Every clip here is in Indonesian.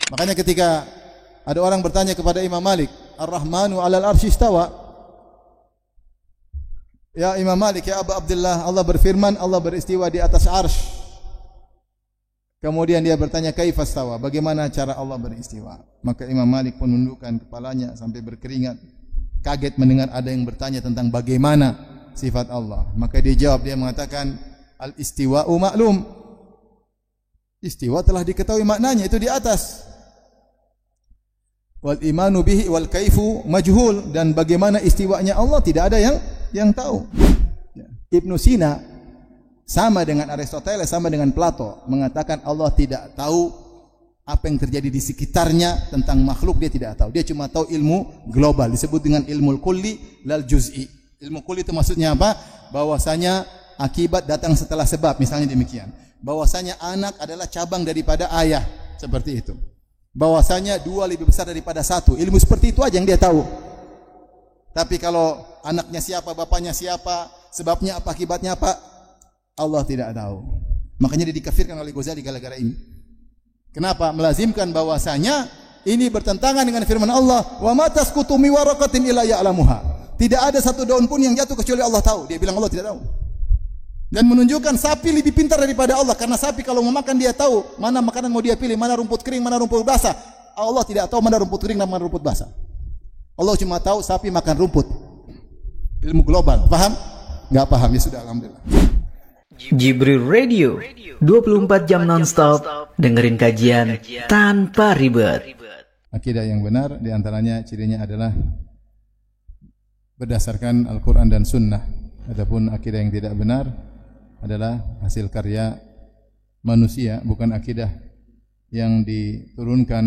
Makanya ketika ada orang bertanya kepada Imam Malik, Ar-Rahmanu 'alal arsy istawa. Ya Imam Malik, ya Abu Abdullah, Allah berfirman, Allah beristiwa di atas arsy. Kemudian dia bertanya, kaifa istawa? Bagaimana cara Allah beristiwa? Maka Imam Malik pun menundukkan kepalanya sampai berkeringat. Kaget mendengar ada yang bertanya tentang bagaimana sifat Allah. Maka dia jawab, dia mengatakan, al-istiwa'u ma'lum. Istiwa telah diketahui maknanya, itu di atas. Wal imanu bihi wal kaifu majhul, dan bagaimana istiwanya Allah tidak ada yang tahu. Ibnu Sina sama dengan Aristoteles, sama dengan Plato, mengatakan Allah tidak tahu apa yang terjadi di sekitarnya tentang makhluk, dia tidak tahu. Dia cuma tahu ilmu global, disebut dengan ilmu kulli lal juz'i. Ilmu kulli itu maksudnya apa? Bahwasanya akibat datang setelah sebab, misalnya demikian. Bahwasanya anak adalah cabang daripada ayah, seperti itu. Bahwasanya dua lebih besar daripada satu. Ilmu seperti itu aja yang dia tahu. Tapi kalau anaknya siapa, bapaknya siapa, sebabnya apa, akibatnya apa, Allah tidak tahu. Makanya dia dikafirkan oleh Ghazali gara-gara ini. Kenapa? Melazimkan bahwasanya ini bertentangan dengan firman Allah, wa ma tasqutu mi waraqatin illa ya'lamuha. Tidak ada satu daun pun yang jatuh kecuali Allah tahu. Dia bilang Allah tidak tahu. Dan menunjukkan sapi lebih pintar daripada Allah, karena sapi kalau mau makan dia tahu mana makanan mau dia pilih, mana rumput kering, mana rumput basah. Allah tidak tahu mana rumput kering dan mana rumput basah. Allah cuma tahu sapi makan rumput. Ilmu global. Paham? Enggak paham, ya sudah, alhamdulillah. Jibril Radio 24 jam nonstop, dengerin kajian tanpa ribet. Akidah yang benar diantaranya cirinya adalah berdasarkan Al-Quran dan Sunnah. Adapun akidah yang tidak benar adalah hasil karya manusia, bukan akidah yang diturunkan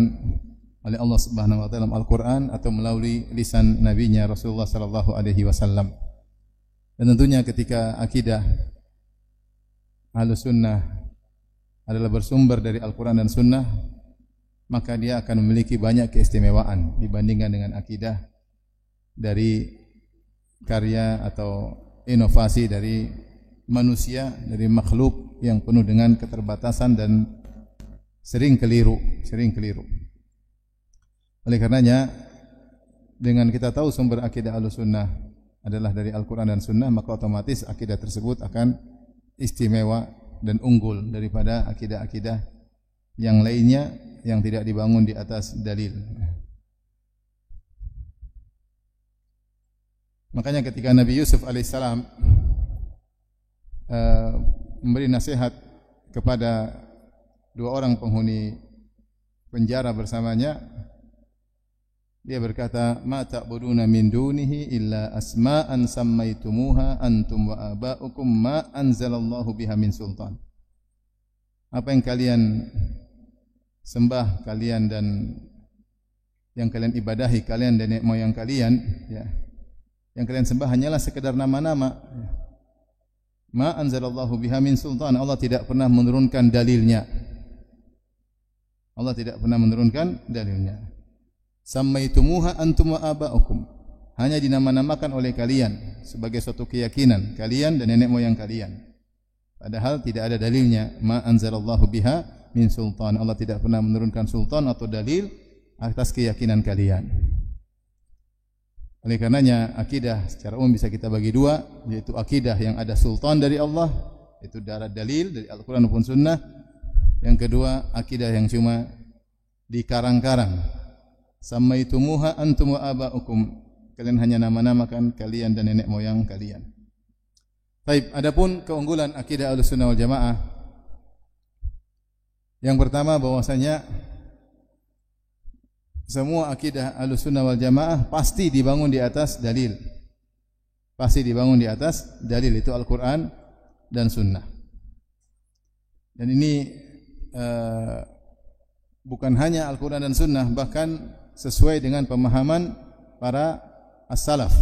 oleh Allah Subhanahu wa taala dalam Al-Qur'an atau melalui lisan nabinya Rasulullah sallallahu alaihi wasallam. Dan tentunya ketika akidah Ahlus Sunnah adalah bersumber dari Al-Qur'an dan Sunnah, maka dia akan memiliki banyak keistimewaan dibandingkan dengan akidah dari karya atau inovasi dari manusia, dari makhluk yang penuh dengan keterbatasan dan sering keliru. Oleh karenanya, dengan kita tahu sumber akidah Ahlussunnah adalah dari Al-Quran dan Sunnah, maka otomatis akidah tersebut akan istimewa dan unggul daripada akidah-akidah yang lainnya yang tidak dibangun di atas dalil. Makanya ketika Nabi Yusuf alaihissalam memberi nasihat kepada dua orang penghuni penjara bersamanya, dia berkata, "Ma ta'buduna min dunihi illa asma'an sammaitumuha antum wa aba'ukum ma anzalallahu biha min sultan." Apa yang kalian sembah, kalian dan yang kalian ibadahi, kalian dan nenek moyang kalian, ya, yang kalian sembah hanyalah sekedar nama-nama. Ma anzalallahu biha min sultan. Allah tidak pernah menurunkan dalilnya. Allah tidak pernah menurunkan dalilnya. Sammaitumuha antum wa aba'ukum. Hanya dinama-namakan oleh kalian sebagai suatu keyakinan kalian dan nenek moyang kalian. Padahal tidak ada dalilnya. Ma anzalallahu biha min sultan. Allah tidak pernah menurunkan sultan atau dalil atas keyakinan kalian. Oleh karenanya akidah secara umum bisa kita bagi dua, yaitu akidah yang ada sultan dari Allah, itu darah dalil dari Al-Quran maupun Sunnah. Yang kedua, akidah yang cuma dikarang-karang. Sammaitumuha antum wa aba'ukum. Kalian hanya nama-namakan kalian dan nenek moyang kalian. Baik, adapun keunggulan akidah Ahlussunnah wal Jamaah. Yang pertama bahwasanya semua akidah Ahlussunnah wal Jamaah pasti dibangun di atas dalil. Pasti dibangun di atas dalil, itu Al-Quran dan Sunnah. Dan ini bukan hanya Al-Quran dan Sunnah, bahkan sesuai dengan pemahaman para as-salaf,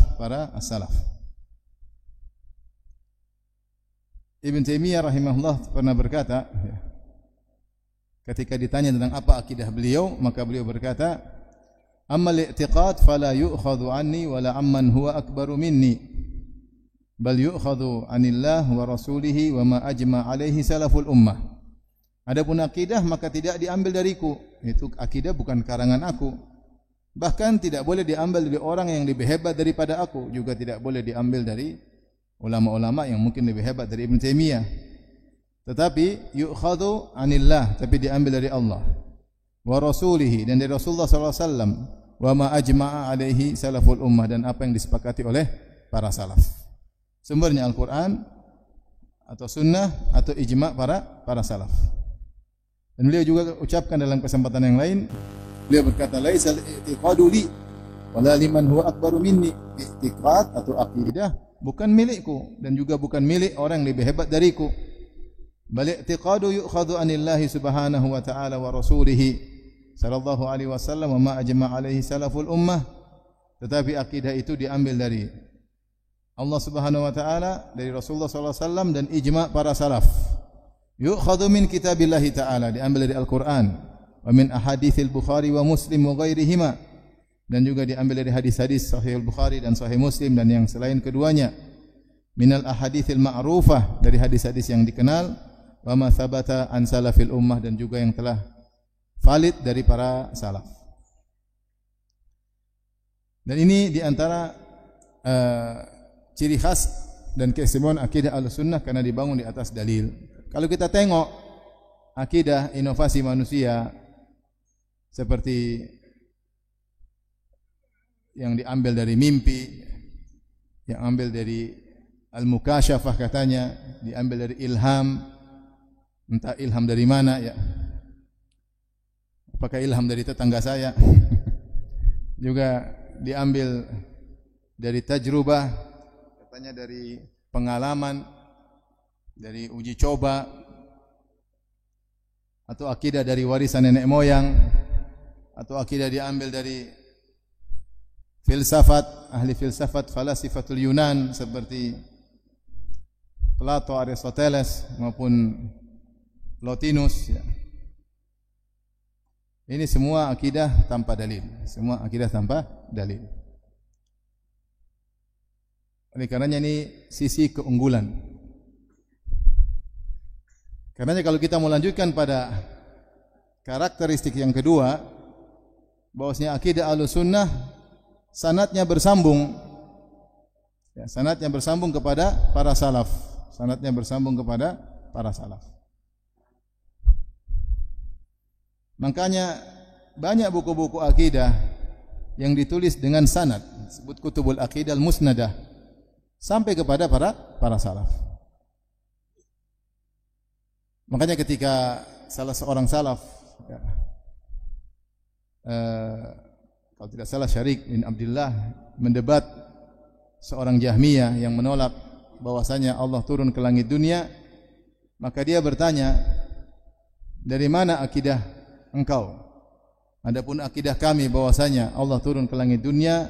Ibn Taimiyah rahimahullah pernah berkata, ketika ditanya tentang apa akidah beliau, maka beliau berkata, "Amma al-i'tiqad fala yu'khadhu anni wala amman huwa akbaru minni, bal yu'khadhu anillah wa rasulihi wa ma ajma alaihi salaful ummah." Adapun akidah maka tidak diambil dariku. Itu akidah bukan karangan aku. Bahkan tidak boleh diambil dari orang yang lebih hebat daripada aku, juga tidak boleh diambil dari ulama-ulama yang mungkin lebih hebat dari Ibn Taimiyah. Tetapi yu'khadhu 'anillah, tapi diambil dari Allah wa rasulihi, dan dari Rasulullah sallallahu alaihi wasallam, wa ma ajma'a alaihi salaful ummah, dan apa yang disepakati oleh para salaf. Sumbernya Al-Qur'an atau sunnah atau ijma' para salaf. Dan beliau juga ucapkan dalam kesempatan yang lain, beliau berkata, laisal i'tiqadu li wala liman huwa akbaru minni. I'tiqad atau akidah bukan milikku dan juga bukan milik orang yang lebih hebat dariku. Bal i'tiqadu yu'khadhu 'anillahi subhanahu wa ta'ala wa rasulih sallallahu alaihi wasallam wa ma ajma' alaihi salaful ummah. Tetapi akidah itu diambil dari Allah Subhanahu wa taala, dari Rasulullah sallallahu alaihi wasallam, dan ijma' para salaf. Yu'khadhu min kitabillahi ta'ala, diambil dari Al-Qur'an, wa min ahaditsil Bukhari wa Muslim wa ghairihima, dan juga diambil dari hadis-hadis Sahih Al-Bukhari dan Sahih Muslim dan yang selain keduanya. Minal ahaditsil ma'rufah, dari hadis-hadis yang dikenal, wa ma thabata an salafil ummah, dan juga yang telah valid dari para salaf. Dan ini diantara ciri khas dan keistimewaan akidah Ahlussunnah karena dibangun di atas dalil. Kalau kita tengok akidah inovasi manusia seperti yang diambil dari mimpi, yang ambil dari al-mukasyafah katanya, diambil dari ilham, entah ilham dari mana ya. Apakah ilham dari tetangga saya? Juga diambil dari tajrubah, katanya dari pengalaman, dari uji coba, atau akidah dari warisan nenek moyang, atau akidah diambil dari filsafat, ahli filsafat falasifatul Yunan seperti Plato, Aristoteles maupun Plotinus ya. Ini semua akidah tanpa dalil, semua akidah tanpa dalil. Oleh karenanya ini sisi keunggulan. Karenanya kalau kita melanjutkan pada karakteristik yang kedua, bahwasanya akidah Ahlussunnah sanadnya bersambung, ya, sanadnya bersambung kepada para salaf, sanadnya bersambung kepada para salaf. Makanya banyak buku-buku akidah yang ditulis dengan sanad, disebut kutubul aqidah al-musnadah, sampai kepada para salaf. Makanya ketika salah seorang salaf, ya, kalau tidak salah Syarik bin Abdullah mendebat seorang Jahmiyah yang menolak bahwasanya Allah turun ke langit dunia, maka dia bertanya, dari mana akidah engkau? Adapun akidah kami bahwasanya Allah turun ke langit dunia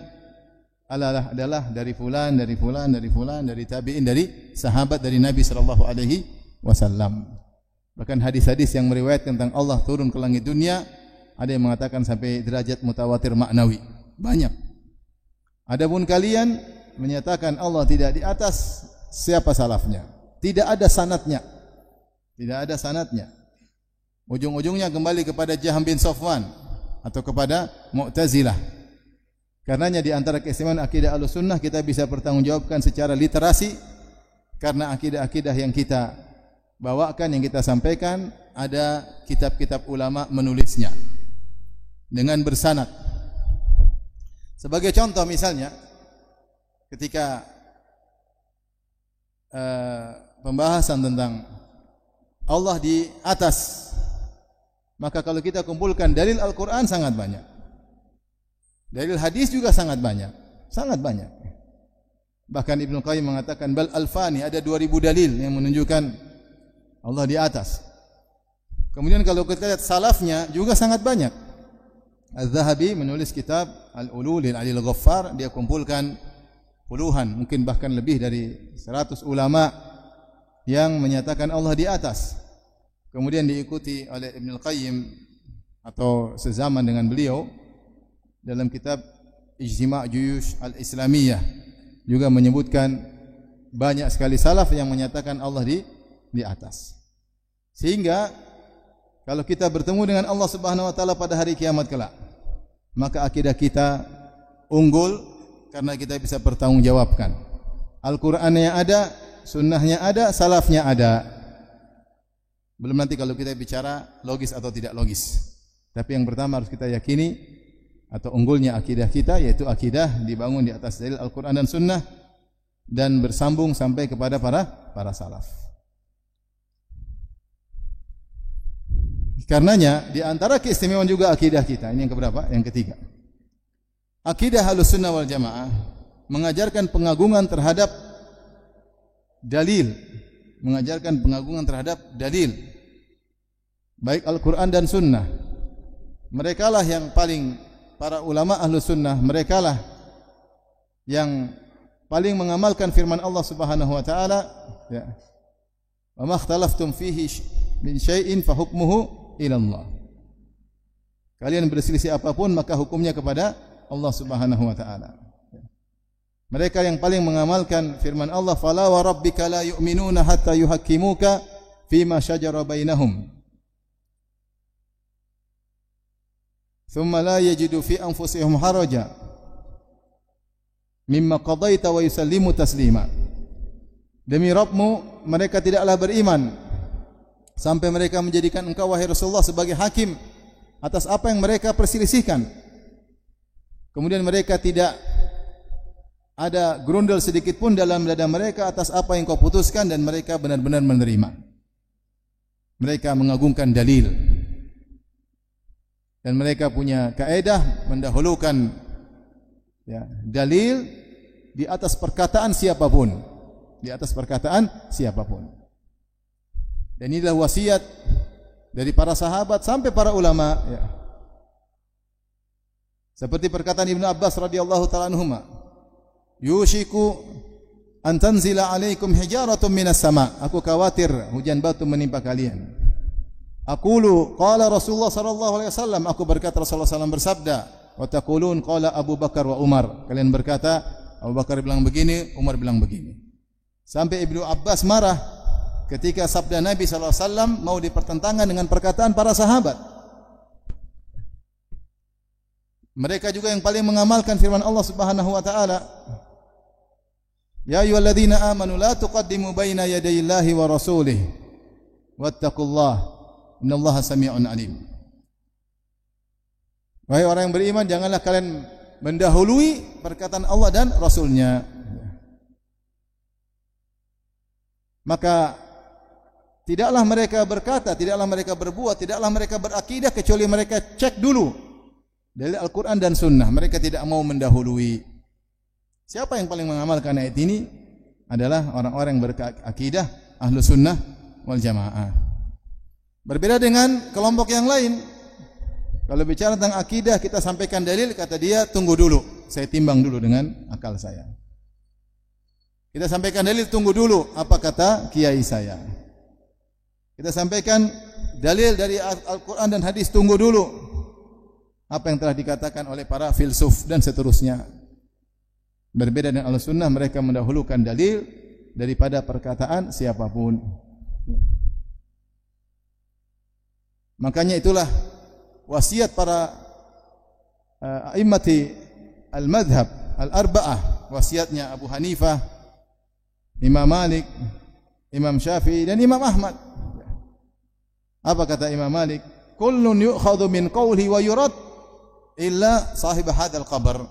adalah dari fulan, dari fulan, dari fulan, dari tabi'in, dari sahabat, dari Nabi sallallahu alaihi wasallam. Bahkan hadis-hadis yang meriwayatkan tentang Allah turun ke langit dunia, ada yang mengatakan sampai derajat mutawatir maknawi. Banyak. Adapun kalian menyatakan Allah tidak di atas, siapa salafnya? Tidak ada sanadnya. Tidak ada sanadnya. Ujung-ujungnya kembali kepada Jahm bin Safwan atau kepada Mu'tazilah. Karenanya di antara keistimewaan akidah Ahlussunnah kita bisa bertanggungjawabkan secara literasi, karena akidah-akidah yang kita bawakan, yang kita sampaikan, ada kitab-kitab ulama menulisnya dengan bersanad. Sebagai contoh misalnya, ketika pembahasan tentang Allah di atas, maka kalau kita kumpulkan dalil Al-Quran sangat banyak, dalil hadis juga sangat banyak, sangat banyak. Bahkan Ibnu Qayyim mengatakan bal alfani, ada 2000 dalil yang menunjukkan Allah di atas. Kemudian kalau kita lihat salafnya juga sangat banyak. Az-Zahabi menulis kitab Al-Ulu lil Alil Ghaffar, dia kumpulkan puluhan, mungkin bahkan lebih dari 100 ulama yang menyatakan Allah di atas. Kemudian diikuti oleh Ibnu Qayyim atau sezaman dengan beliau dalam kitab Ijtima' Juyush Al-Islamiyah, juga menyebutkan banyak sekali salaf yang menyatakan Allah di atas. Sehingga kalau kita bertemu dengan Allah Subhanahu wa taala pada hari kiamat kelak, maka akidah kita unggul karena kita bisa bertanggungjawabkan. Al-Qur'annya ada, sunnahnya ada, salafnya ada. Belum nanti kalau kita bicara logis atau tidak logis. Tapi yang pertama harus kita yakini atau unggulnya akidah kita, yaitu akidah dibangun di atas dalil Al-Quran dan Sunnah dan bersambung sampai kepada para salaf. Karenanya di antara keistimewaan juga akidah kita. Ini yang keberapa? Yang ketiga. Akidah Ahlussunnah wal Jamaah mengajarkan pengagungan terhadap dalil, mengajarkan pengagungan terhadap dalil, baik Al-Quran dan Sunnah. Merekalah yang paling, para ulama Ahlussunnah, merekalah yang paling mengamalkan firman Allah Subhanahu wa taala, ya. Wa ma ikhtalaftum fihi min syai'in fa hukmuhu ila Allah. Kalian berselisih apapun maka hukumnya kepada Allah Subhanahu wa taala. Mereka yang paling mengamalkan firman Allah, fala wa rabbika la yu'minuna hatta yuhakkimuka fima shajara bainahum thumma la yajidu fi anfusihim haraja mimma qadaita wa yusallimu taslima. Demi Rabbmu, mereka tidaklah beriman sampai mereka menjadikan engkau wahai Rasulullah sebagai hakim atas apa yang mereka perselisihkan. Kemudian mereka tidak ada grundel sedikit pun dalam dada mereka atas apa yang kau putuskan, dan mereka benar-benar menerima. Mereka mengagungkan dalil. Dan mereka punya kaedah mendahulukan, ya, dalil di atas perkataan siapapun. Di atas perkataan siapapun. Dan inilah wasiat dari para sahabat sampai para ulama, ya. Seperti perkataan Ibnu Abbas radhiyallahu taala anhuma, yushiku an tanzila alaikum hijaratun minas sama. Aku khawatir hujan batu menimpa kalian. Aqulu qala Rasulullah sallallahu alaihi wasallam. Aku berkata Rasulullah sallallahu bersabda, wa taqulun qala Abu Bakar wa Umar. Kalian berkata Abu Bakar bilang begini, Umar bilang begini. Sampai Ibnu Abbas marah ketika sabda Nabi sallallahu alaihi wasallam mau dipertentangkan dengan perkataan para sahabat. Mereka juga yang paling mengamalkan firman Allah Subhanahu wa taala, ya ayyuhalladzina amanu la tuqaddimu baina yadayillahi wa rasulih wattaqullaha innallaha samii'un alim. Wahai orang yang beriman, janganlah kalian mendahului perkataan Allah dan Rasulnya. Maka tidaklah mereka berkata, tidaklah mereka berbuat, tidaklah mereka berakidah kecuali mereka cek dulu dari Al-Quran dan Sunnah. Mereka tidak mau mendahului. Siapa yang paling mengamalkan ayat ini? Adalah orang-orang yang berakidah Ahlussunnah wal Jamaah. Berbeda dengan kelompok yang lain. Kalau bicara tentang akidah, kita sampaikan dalil, kata dia, tunggu dulu, saya timbang dulu dengan akal saya. Kita sampaikan dalil, tunggu dulu, apa kata kiai saya. Kita sampaikan dalil dari Al-Quran dan hadis, tunggu dulu apa yang telah dikatakan oleh para filsuf dan seterusnya. Berbeda dengan Ahlussunnah, mereka mendahulukan dalil daripada perkataan siapapun. Makanya itulah wasiat para a'immati al-madhab al-arba'ah, wasiatnya Abu Hanifah, Imam Malik, Imam Syafi'i dan Imam Ahmad. Apa kata Imam Malik? Kullun yu'khadhu min qawlihi wa yurad illa sahib hadzal qabr.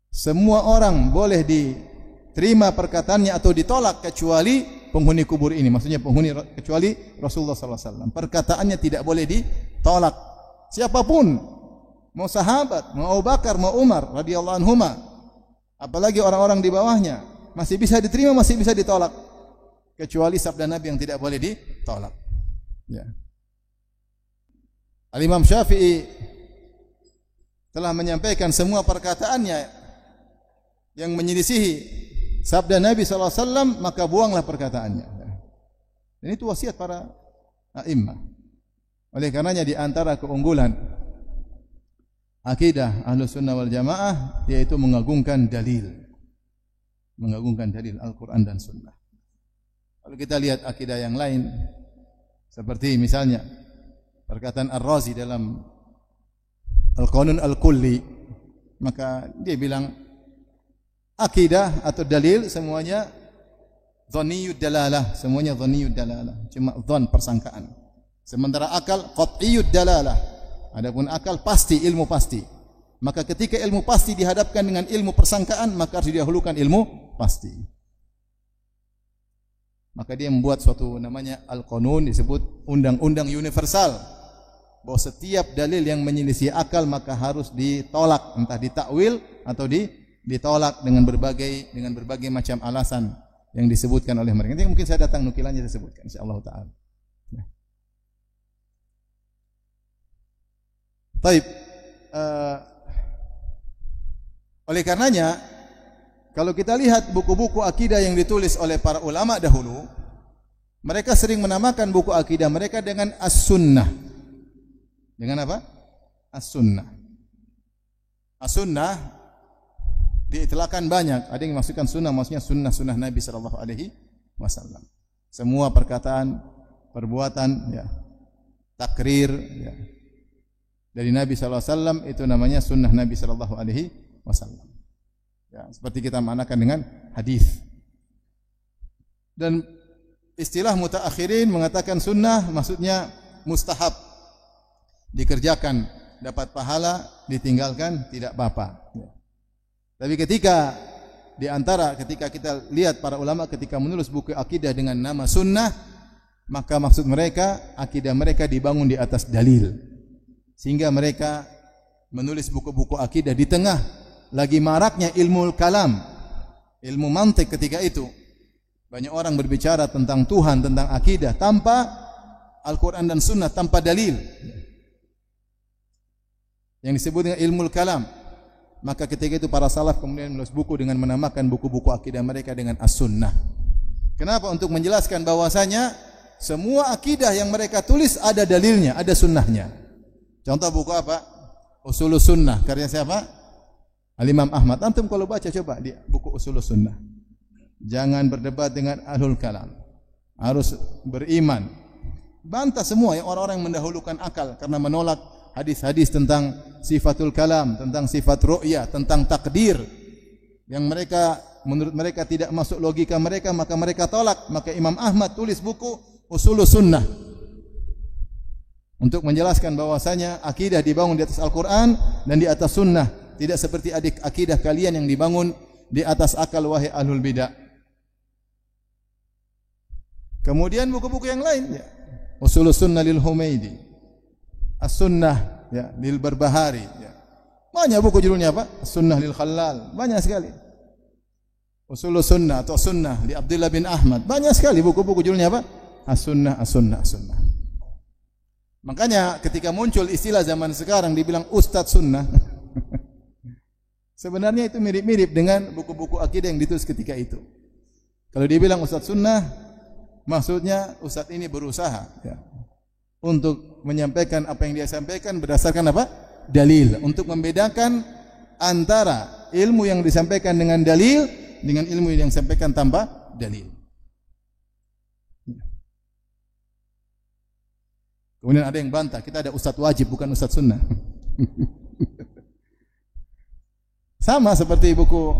Semua orang boleh diterima perkataannya atau ditolak kecuali penghuni kubur ini. Maksudnya penghuni, kecuali Rasulullah sallallahu alaihi wasallam. Perkataannya tidak boleh ditolak. Siapapun, mau sahabat, mau Abu Bakar, mau Umar radhiyallahu anhuma, apalagi orang-orang di bawahnya, masih bisa diterima, masih bisa ditolak, kecuali sabda Nabi yang tidak boleh ditolak. Ya. Al-Imam Syafi'i telah menyampaikan semua perkataannya yang menyelisihi sabda Nabi SAW, maka buanglah perkataannya. Dan itu wasiat para a'immah. Oleh karenanya di antara keunggulan akidah Ahlussunnah wal Jamaah yaitu mengagungkan dalil. Mengagungkan dalil Al-Quran dan Sunnah. Kalau kita lihat akidah yang lain, Seperti misalnya perkataan Ar-Razi dalam Al-Qanun Al-Kulli, maka dia bilang akidah atau dalil semuanya dhanniyud dalalah, semuanya dhanniyud dalalah, cuma dhon persangkaan. Sementara akal qat'iyud dalalah. Adapun akal pasti, ilmu pasti. Maka ketika ilmu pasti dihadapkan dengan ilmu persangkaan, maka harus didahulukan ilmu pasti. Maka dia membuat suatu namanya Al-Qanun, disebut undang-undang universal, bahwa setiap dalil yang menyelisih akal maka harus ditolak, entah ditakwil atau ditolak dengan berbagai macam alasan yang disebutkan oleh mereka. Nanti mungkin saya datang nukilannya saya sebutkan insyaallah taala. Ya. Baik. Oleh karenanya kalau kita lihat buku-buku akidah yang ditulis oleh para ulama dahulu, mereka sering menamakan buku akidah mereka dengan As-Sunnah. Dengan apa? As-Sunnah. As-Sunnah diitlaqkan banyak. Ada yang maksudkan sunnah, maksudnya sunnah Nabi sallallahu alaihi wasallam. Semua perkataan, perbuatan, ya, takrir, ya, dari Nabi sallallahu alaihi wasallam itu namanya sunnah Nabi sallallahu alaihi wasallam. Ya, seperti kita maknakan dengan hadis. Dan istilah mutaakhirin mengatakan sunnah maksudnya mustahab, dikerjakan dapat pahala, ditinggalkan tidak apa-apa. Ya. Tapi ketika kita lihat para ulama ketika menulis buku akidah dengan nama sunnah, maka maksud mereka akidah mereka dibangun di atas dalil, sehingga mereka menulis buku-buku akidah di tengah lagi maraknya ilmu kalam, ilmu mantik ketika itu. Banyak orang berbicara tentang Tuhan, tentang akidah tanpa Al-Quran dan Sunnah, tanpa dalil, yang disebut dengan ilmu kalam. Maka ketika itu para salaf kemudian menulis buku dengan menamakan buku-buku akidah mereka dengan As-Sunnah. Kenapa? Untuk menjelaskan bahwasanya semua akidah yang mereka tulis ada dalilnya, ada sunnahnya. Contoh buku apa? Usulus Sunnah, karya siapa? Al-Imam Ahmad. Antum kalau baca coba di buku Usulus Sunnah. Jangan berdebat dengan ahlul kalam. Harus beriman. Bantah semua yang orang-orang yang mendahulukan akal karena menolak hadis-hadis tentang sifatul kalam, tentang sifat ru'yah, tentang takdir yang mereka menurut mereka tidak masuk logika mereka, maka mereka tolak. Maka Imam Ahmad tulis buku Usulus Sunnah untuk menjelaskan bahwasanya akidah dibangun di atas Al-Quran dan di atas sunnah, tidak seperti akidah kalian yang dibangun di atas akal, wahai ahlul bidah. Kemudian buku-buku yang lain, ya. Usulus Sunnah lil Humaidi, As-Sunnah, ya, lil Barbahari, ya. Banyak buku judulnya apa? As-Sunnah lil Khallal, banyak sekali. Usulus Sunnah atau Sunnah li Abdullah bin Ahmad, banyak sekali buku-buku judulnya apa? As-Sunnah, As-Sunnah, As-Sunnah. Makanya ketika muncul istilah zaman sekarang dibilang Ustadz Sunnah, sebenarnya itu mirip-mirip dengan buku-buku akidah yang ditulis ketika itu. Kalau dibilang Ustadz Sunnah, maksudnya Ustadz ini berusaha, ya, untuk menyampaikan apa yang dia sampaikan berdasarkan apa? Dalil. Untuk membedakan antara ilmu yang disampaikan dengan dalil dengan ilmu yang disampaikan tanpa dalil. Kemudian ada yang bantah, kita ada Ustadz wajib bukan Ustadz Sunnah. Sama seperti buku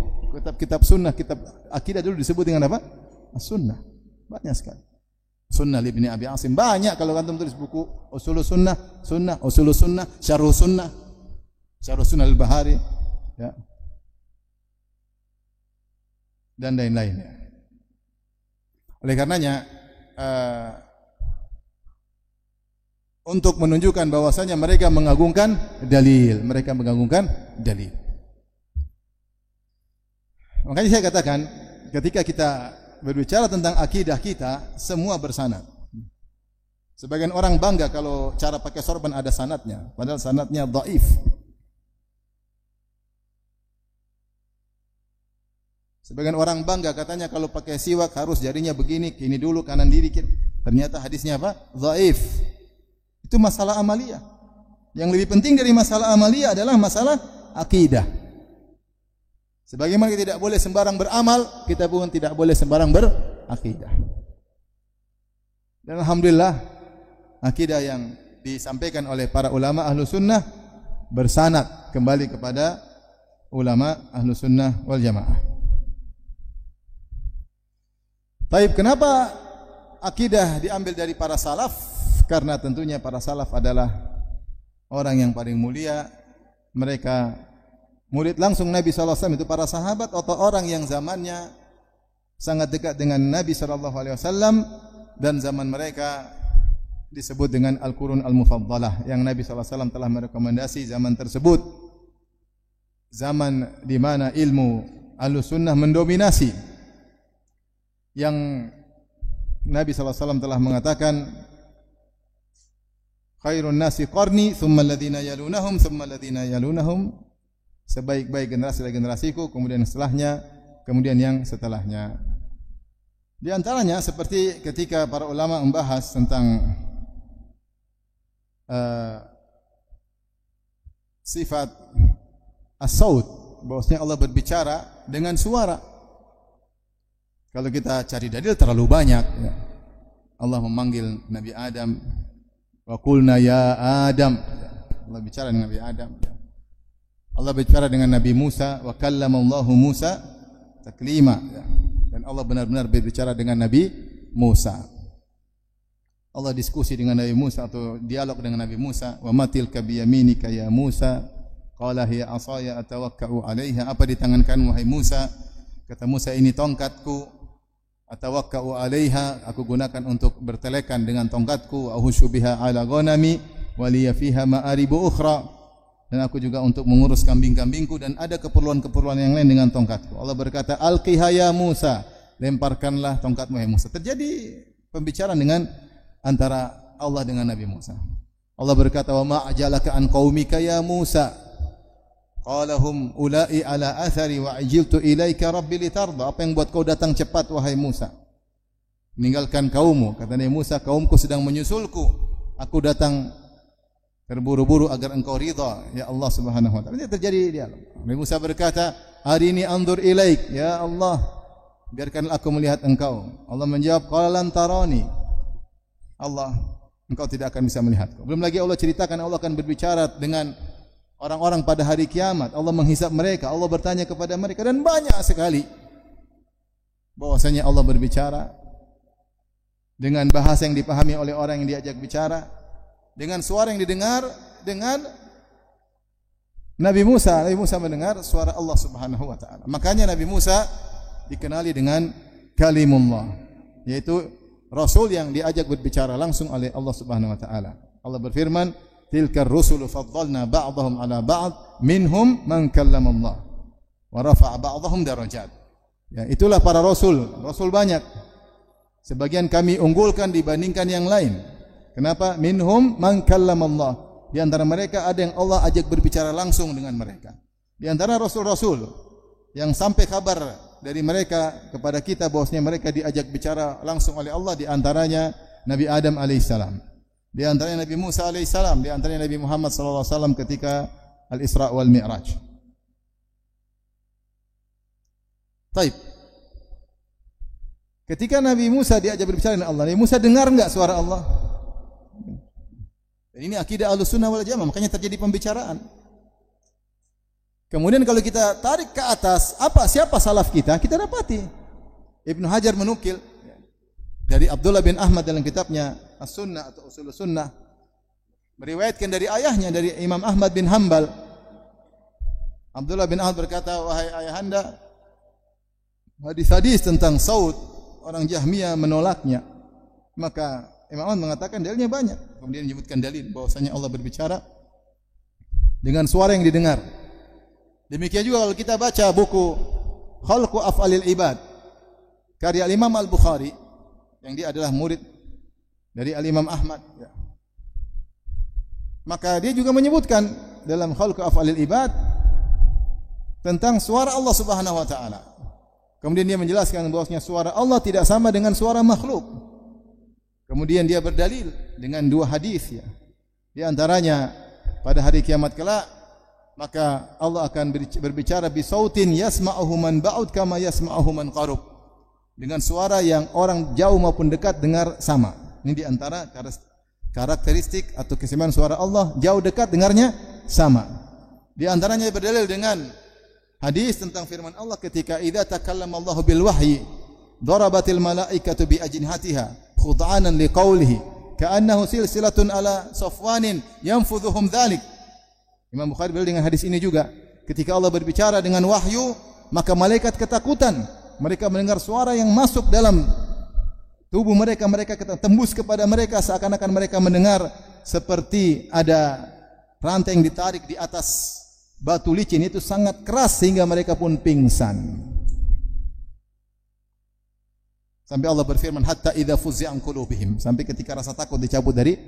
kitab Sunnah, kitab akidah dulu disebut dengan apa? As-Sunnah. Banyak sekali. Sunnah li Ibni Abi Asim, banyak. Kalau antum tulis buku Usulus Sunnah, Sunnah, Usulus Sunnah, Syarhus Sunnah, Syarhus Sunnah al-Bahari, ya, dan lain-lain, ya. Oleh karenanya untuk menunjukkan bahwasanya mereka mengagungkan dalil, mereka mengagungkan dalil. Makanya saya katakan ketika kita berbicara tentang akidah kita, semua bersanad. Sebagian orang bangga kalau cara pakai sorban ada sanadnya, padahal sanadnya dhaif. Sebagian orang bangga katanya kalau pakai siwak harus jarinya begini, kini dulu kanan diri. Ternyata hadisnya apa? Dhaif. Itu masalah amaliyah. Yang lebih penting dari masalah amaliyah adalah masalah akidah. Sebagaimana kita tidak boleh sembarang beramal, kita pun tidak boleh sembarang berakidah. Dan alhamdulillah akidah yang disampaikan oleh para ulama ahlu sunnah bersanad kembali kepada ulama ahlu sunnah wal jamaah. Taib, kenapa akidah diambil dari para salaf? Karena tentunya para salaf adalah orang yang paling mulia. Mereka murid langsung Nabi SAW itu para sahabat atau orang yang zamannya sangat dekat dengan Nabi SAW, dan zaman mereka disebut dengan Al-Qurun Al-Mufaddalah, yang Nabi SAW telah merekomendasi zaman tersebut, zaman di mana ilmu Ahlussunnah mendominasi, yang Nabi SAW telah mengatakan khairun nasi qarni thumma alladhina yalunahum thumma alladhina yalunahum, sebaik-baik generasi adalah generasiku, kemudian setelahnya, kemudian yang setelahnya. Di antaranya seperti ketika para ulama membahas tentang sifat as-saut, bahwasanya Allah berbicara dengan suara. Kalau kita cari dalil terlalu banyak, ya. Allah memanggil Nabi Adam, wa qulna ya Adam. Allah bicara dengan Nabi Adam. Allah bicara dengan Nabi Musa, wa kallamallahu Musa taklima. Dan Allah benar-benar berbicara dengan Nabi Musa. Allah diskusi dengan Nabi Musa atau dialog dengan Nabi Musa, wa matilka biyaminika ya Musa, qala hiya asaya atawakka'u 'alaiha. Apa di tangan kamu wahai Musa? Kata Musa, ini tongkatku, atawakka'u 'alaiha, aku gunakan untuk bertelekan dengan tongkatku, ahushu biha 'ala ghanami wa liya fiha ma'aribu ukhra, dan aku juga untuk mengurus kambing-kambingku dan ada keperluan-keperluan yang lain dengan tongkatku. Allah berkata, alqiha ya Musa, lemparkanlah tongkatmu ya Musa. Terjadi pembicaraan dengan antara Allah dengan Nabi Musa. Allah berkata, wa ma ajalaka an qaumika ya Musa, qala hum ulai ala athari wa ajiltu ilaika rabbi litarda. Apa yang buat kau datang cepat wahai Musa, meninggalkan kaummu? Kata Nabi Musa, kaumku sedang menyusulku, aku datang terburu-buru agar engkau ridha ya Allah Subhanahu wa taala. Ini terjadi dialog. Nabi Musa berkata, arini anzur ilaik ya Allah, biarkanlah aku melihat engkau. Allah menjawab, qala lan tarani, Allah, engkau tidak akan bisa melihatku. Belum lagi Allah ceritakan Allah akan berbicara dengan orang-orang pada hari kiamat. Allah menghisab mereka, Allah bertanya kepada mereka, dan banyak sekali bahwasanya Allah berbicara dengan bahasa yang dipahami oleh orang yang diajak bicara, dengan suara yang didengar dengan Nabi Musa. Nabi Musa mendengar suara Allah Subhanahu wa taala. Makanya Nabi Musa dikenali dengan kalimullah, yaitu rasul yang diajak berbicara langsung oleh Allah Subhanahu wa taala. Allah berfirman, tilkar rusulu faddalna ba'dahum ala ba'd minhum man kallamallah wa rafa'a ba'dahum darajat. Ya, itulah para rasul, rasul banyak. Sebagian kami unggulkan dibandingkan yang lain. Kenapa? Minhum man kallamallah. Di antara mereka ada yang Allah ajak berbicara langsung dengan mereka. Di antara rasul-rasul yang sampai kabar dari mereka kepada kita bahwasanya mereka diajak bicara langsung oleh Allah, di antaranya Nabi Adam alaihissalam, di antaranya Nabi Musa alaihissalam, di antaranya Nabi Muhammad sallallahu alaihi wasallam ketika Al-Isra wal Mi'raj. Taib. Ketika Nabi Musa diajak berbicara dengan Allah, Nabi Musa dengar enggak suara Allah? Dan ini akidah Ahlussunnah wal Jamaah, makanya terjadi pembicaraan. Kemudian kalau kita tarik ke atas, siapa salaf kita? Kita dapati Ibnu Hajar menukil dari Abdullah bin Ahmad dalam kitabnya As-Sunnah atau Ushul Sunnah, meriwayatkan dari ayahnya, dari Imam Ahmad bin Hanbal. Abdullah bin Ahmad berkata, wahai ayahanda, hadis-hadis tentang saut orang Jahmiyah menolaknya. Maka Imam Ahmad mengatakan dalilnya banyak. Kemudian menyebutkan dalil bahwasanya Allah berbicara dengan suara yang didengar. Demikian juga kalau kita baca buku Khalqu Af'alil Ibad karya Imam Al-Bukhari, yang dia adalah murid dari Al-Imam Ahmad, ya. Maka dia juga menyebutkan dalam Khalqu Af'alil Ibad tentang suara Allah Subhanahu wa taala. Kemudian dia menjelaskan bahwasanya suara Allah tidak sama dengan suara makhluk. Kemudian dia berdalil dengan dua hadis, ya. Di antaranya pada hari kiamat kelak maka Allah akan berbicara bisautin yasma'uhu man ba'ud kama yasma'uhu man qarub, dengan suara yang orang jauh maupun dekat dengar sama. Ini di antara karakteristik atau keistimewaan suara Allah jauh dekat dengarnya sama. Di antaranya berdalil dengan hadis tentang firman Allah ketika idza takallama Allahu bil wahyi darabatil malaikatu bi ajnihatiha khud'anan liqaulihi ka'annahu silsilatun ala safwanin yanfudhuhum dzalik. Imam Bukhari berdalil dengan hadis ini juga. Ketika Allah berbicara dengan wahyu, maka malaikat ketakutan. Mereka mendengar suara yang masuk dalam tubuh mereka, mereka tembus kepada mereka seakan-akan mereka mendengar seperti ada rantai yang ditarik di atas batu licin, itu sangat keras sehingga mereka pun pingsan. Sampai Allah berfirman hatta idza fuzzi'a an qulubihim, sampai ketika rasa takut dicabut dari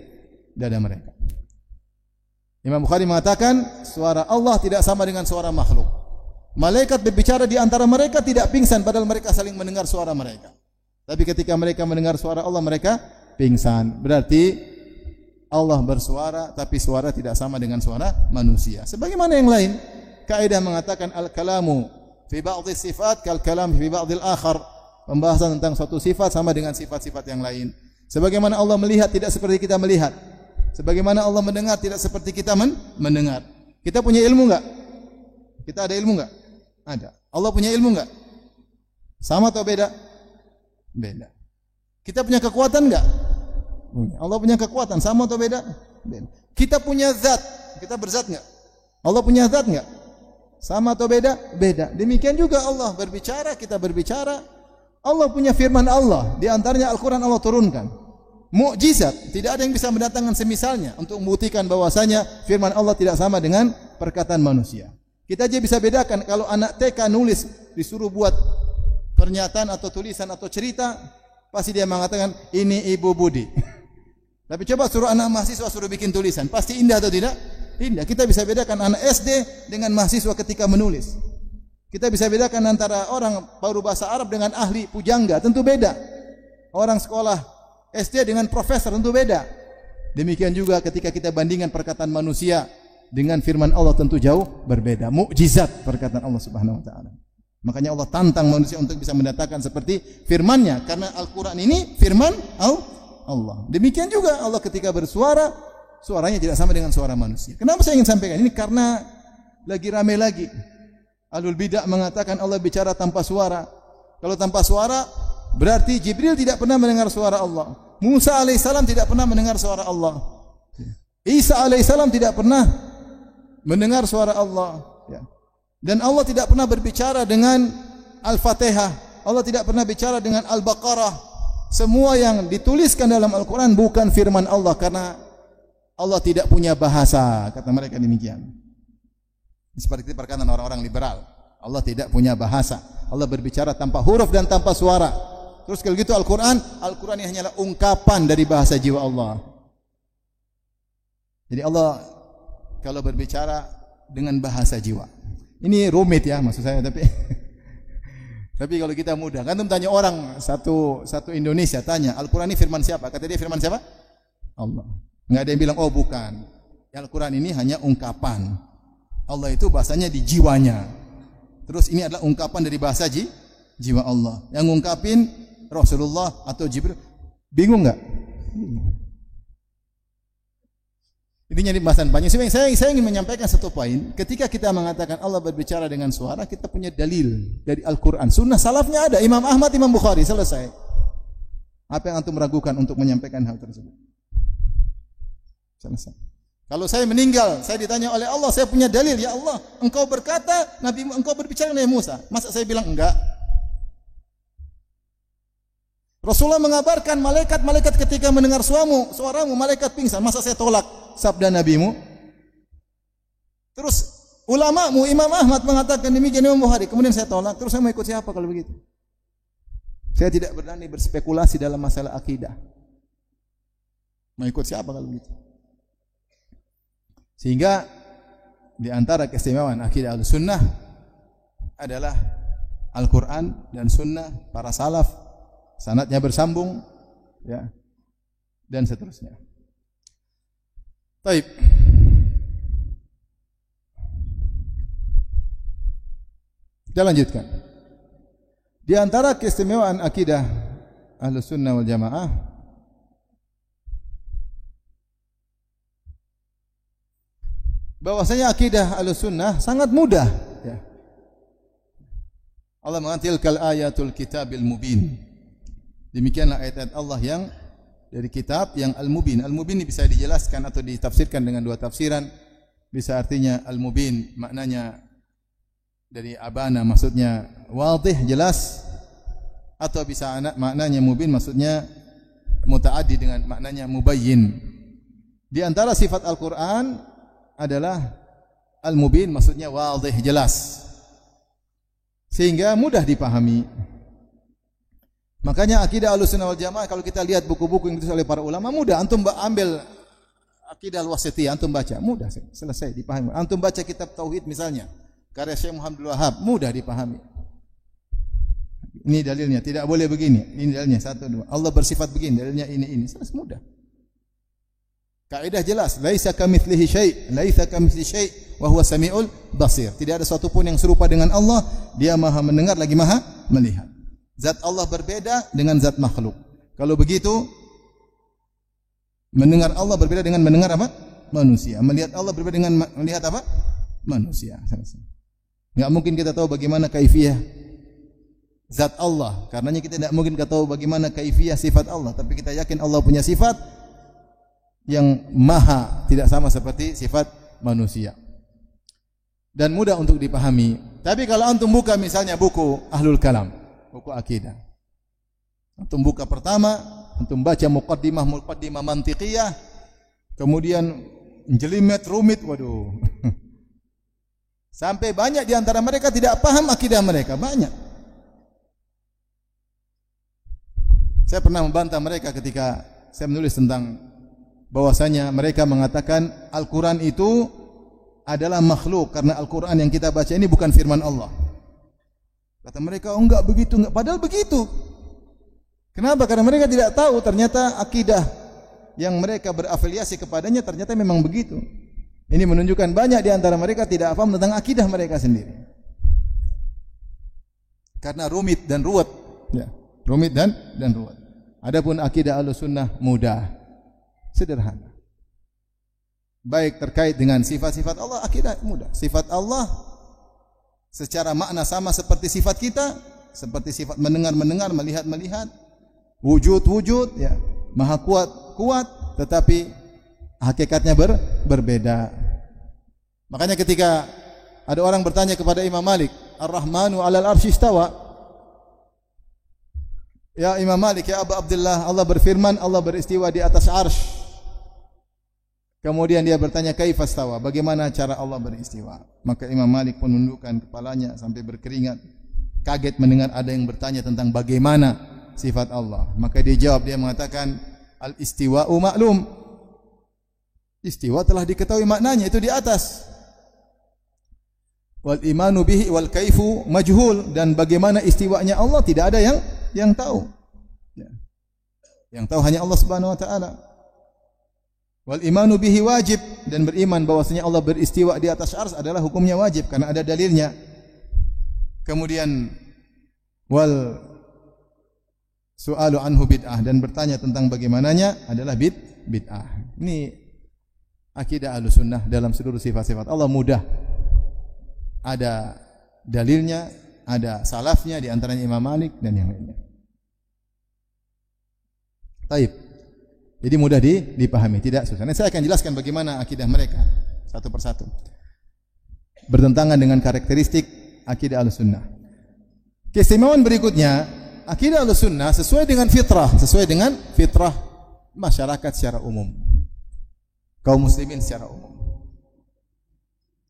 dada mereka. Imam Bukhari mengatakan suara Allah tidak sama dengan suara makhluk. Malaikat berbicara di antara mereka tidak pingsan padahal mereka saling mendengar suara mereka. Tapi ketika mereka mendengar suara Allah mereka pingsan. Berarti Allah bersuara tapi suara tidak sama dengan suara manusia. Sebagaimana yang lain, kaidah mengatakan al-kalamu fi ba'dhi sifat kal kalam fi ba'dhil akhar. Pembahasan tentang suatu sifat sama dengan sifat-sifat yang lain. Sebagaimana Allah melihat tidak seperti kita melihat. Sebagaimana Allah mendengar tidak seperti kita mendengar. Kita punya ilmu enggak? Kita ada ilmu enggak? Ada. Allah punya ilmu enggak? Sama atau beda? Beda. Kita punya kekuatan enggak? Allah punya kekuatan, sama atau beda? Beda. Kita punya zat, kita berzat enggak? Allah punya zat enggak? Sama atau beda? Beda. Demikian juga Allah berbicara, kita berbicara. Allah punya firman Allah, di antaranya Al-Quran Allah turunkan. Mukjizat, tidak ada yang bisa mendatangkan semisalnya untuk membuktikan bahwasanya firman Allah tidak sama dengan perkataan manusia. Kita aja bisa bedakan kalau anak TK nulis disuruh buat pernyataan atau tulisan atau cerita, pasti dia mengatakan ini Ibu Budi. Tapi coba suruh anak mahasiswa suruh bikin tulisan, pasti indah atau tidak? Indah. Kita bisa bedakan anak SD dengan mahasiswa ketika menulis. Kita bisa bedakan antara orang baru bahasa Arab dengan ahli pujangga, tentu beda. Orang sekolah SD dengan profesor tentu beda. Demikian juga ketika kita bandingkan perkataan manusia dengan firman Allah tentu jauh berbeda. Mukjizat perkataan Allah Subhanahu wa taala. Makanya Allah tantang manusia untuk bisa mendatangkan seperti firman-Nya karena Al-Qur'an ini firman Allah. Demikian juga Allah ketika bersuara, suaranya tidak sama dengan suara manusia. Kenapa saya ingin sampaikan ini? Karena lagi ramai lagi. Ahlul bidah mengatakan Allah bicara tanpa suara. Kalau tanpa suara berarti Jibril tidak pernah mendengar suara Allah. Musa alaihissalam tidak pernah mendengar suara Allah. Isa alaihissalam tidak pernah mendengar suara Allah. Dan Allah tidak pernah berbicara dengan Al-Fatihah. Allah tidak pernah bicara dengan Al-Baqarah. Semua yang dituliskan dalam Al-Quran bukan firman Allah karena Allah tidak punya bahasa. Kata mereka demikian. Seperti perkataan orang-orang liberal. Allah tidak punya bahasa. Allah berbicara tanpa huruf dan tanpa suara. Terus kalau gitu Al-Quran ini hanyalah ungkapan dari bahasa jiwa Allah. Jadi Allah kalau berbicara dengan bahasa jiwa. Ini rumit ya maksud saya, tapi kalau kita mudah. Kan tanya orang satu Indonesia tanya, Al-Quran ini firman siapa? Kata dia firman siapa? Allah. Enggak ada yang bilang oh bukan. Al-Quran ini hanya ungkapan. Allah itu bahasanya di jiwanya. Terus ini adalah ungkapan dari bahasa jiwa Allah. Yang ngungkapin Rasulullah atau Jibril. Bingung enggak? Intinya di pembahasan banyak. Saya ingin menyampaikan satu poin. Ketika kita mengatakan Allah berbicara dengan suara, kita punya dalil dari Al-Quran. Sunnah salafnya ada. Imam Ahmad, Imam Bukhari. Selesai. Apa yang antum meragukan untuk menyampaikan hal tersebut? Selesai. Kalau saya meninggal, saya ditanya oleh Allah, saya punya dalil. Ya Allah, engkau berkata, engkau berbicara dengan Musa. Masa saya bilang enggak? Rasulullah mengabarkan malaikat ketika mendengar suaramu malaikat pingsan. Masa saya tolak sabda nabimu? Terus ulamamu Imam Ahmad mengatakan demikian, Imam Bukhari. Kemudian saya tolak. Terus saya mau ikut siapa kalau begitu? Saya tidak berani berspekulasi dalam masalah akidah. Mau ikut siapa kalau begitu? Sehingga di antara keistimewaan akidah Ahlussunnah adalah Al-Quran dan Sunnah para salaf. Sanadnya bersambung, ya, dan seterusnya. Baik. Kita lanjutkan. Di antara keistimewaan akidah Ahlussunnah wal Jamaah bahwasanya akidah Ahlussunnah sangat mudah, ya. Allah mengatakan tilkal ayatul kitabil mubin. Demikianlah ayat-ayat Allah yang dari kitab yang al-mubin. Al-mubin ini bisa dijelaskan atau ditafsirkan dengan dua tafsiran. Bisa artinya al-mubin maknanya dari abana maksudnya wadih, jelas, atau bisa maknanya mubin maksudnya mutaaddi dengan maknanya mubayyin. Di antara sifat Al-Qur'an adalah al-mubin maksudnya wadih, jelas, sehingga mudah dipahami. Makanya akidah Ahlussunnah wal Jamaah kalau kita lihat buku-buku yang ditulis oleh para ulama mudah. Antum ambil akidah Al-Wasithiyah, antum baca, mudah selesai dipahami. Antum baca kitab tauhid misalnya, karya Syekh Muhammad Abdul Wahhab, mudah dipahami. Ini dalilnya, tidak boleh begini. Ini dalilnya, 1, 2. Allah bersifat begini, dalilnya ini. Selesai, mudah. Kaidah jelas, laisa kamitslihi syai', laisa kamitslihi syai' wa huwa samiul basir. Tidak ada sesuatu pun yang serupa dengan Allah, Dia Maha mendengar lagi Maha melihat. Zat Allah berbeda dengan zat makhluk. Kalau begitu, mendengar Allah berbeda dengan mendengar apa? Manusia. Melihat Allah berbeda dengan melihat apa? Manusia. Enggak mungkin kita tahu bagaimana kaifiyah zat Allah. Karenanya kita tidak mungkin kita tahu bagaimana kaifiyah sifat Allah, tapi kita yakin Allah punya sifat yang maha, tidak sama seperti sifat manusia. Dan mudah untuk dipahami. Tapi kalau antum buka misalnya buku Ahlul Kalam, buku akidah. Antum buka pertama, antum baca muqaddimah mantiqiyah, kemudian jelimet rumit, waduh. Sampai banyak di antara mereka tidak paham akidah mereka, banyak. Saya pernah membantah mereka ketika saya menulis tentang bahwasanya mereka mengatakan Al-Quran itu adalah makhluk karena Al-Quran yang kita baca ini bukan firman Allah. Kata mereka, oh enggak begitu, enggak. Padahal begitu. Kenapa? Karena mereka tidak tahu ternyata akidah yang mereka berafiliasi kepadanya ternyata memang begitu. Ini menunjukkan banyak di antara mereka tidak paham tentang akidah mereka sendiri. Karena rumit dan ruwet, ya. Rumit dan ruwet. Adapun akidah Ahlussunnah mudah, sederhana. Baik terkait dengan sifat-sifat Allah, akidah mudah. Sifat Allah secara makna sama seperti sifat kita, seperti sifat mendengar, melihat. Wujud, ya. Maha kuat, tetapi hakikatnya berbeda. Makanya ketika ada orang bertanya kepada Imam Malik, Ar-Rahmanu 'alal 'arsy istawa. Ya Imam Malik, ya Abu Abdullah, Allah berfirman, Allah beristiwa di atas arsy. Kemudian dia bertanya, kaifa istawa? Bagaimana cara Allah beristiwa? Maka Imam Malik pun menundukkan kepalanya sampai berkeringat. Kaget mendengar ada yang bertanya tentang bagaimana sifat Allah. Maka dia jawab, dia mengatakan, al-istiwa'u maklum. Istiwa telah diketahui maknanya, itu di atas. Wal imanu bihi wal kaifu majhul, dan bagaimana istiwanya Allah tidak ada yang tahu. Ya. Yang tahu hanya Allah Subhanahu wa taala. Wal imanu bihi wajib, dan beriman bahwasanya Allah beristiwa di atas arsy adalah hukumnya wajib karena ada dalilnya. Kemudian wal su'alu anhu bid'ah, dan bertanya tentang bagaimananya adalah bid'ah. Ini akidah Ahlussunnah dalam seluruh sifat-sifat Allah mudah. Ada dalilnya, ada salafnya, di antaranya Imam Malik dan yang lainnya. Taib. Jadi mudah dipahami, tidak susah. Nah, saya akan jelaskan bagaimana akidah mereka satu persatu. Bertentangan dengan karakteristik akidah Ahlussunnah. Keistimewaan berikutnya, akidah Ahlussunnah sesuai dengan fitrah masyarakat secara umum. Kaum muslimin secara umum.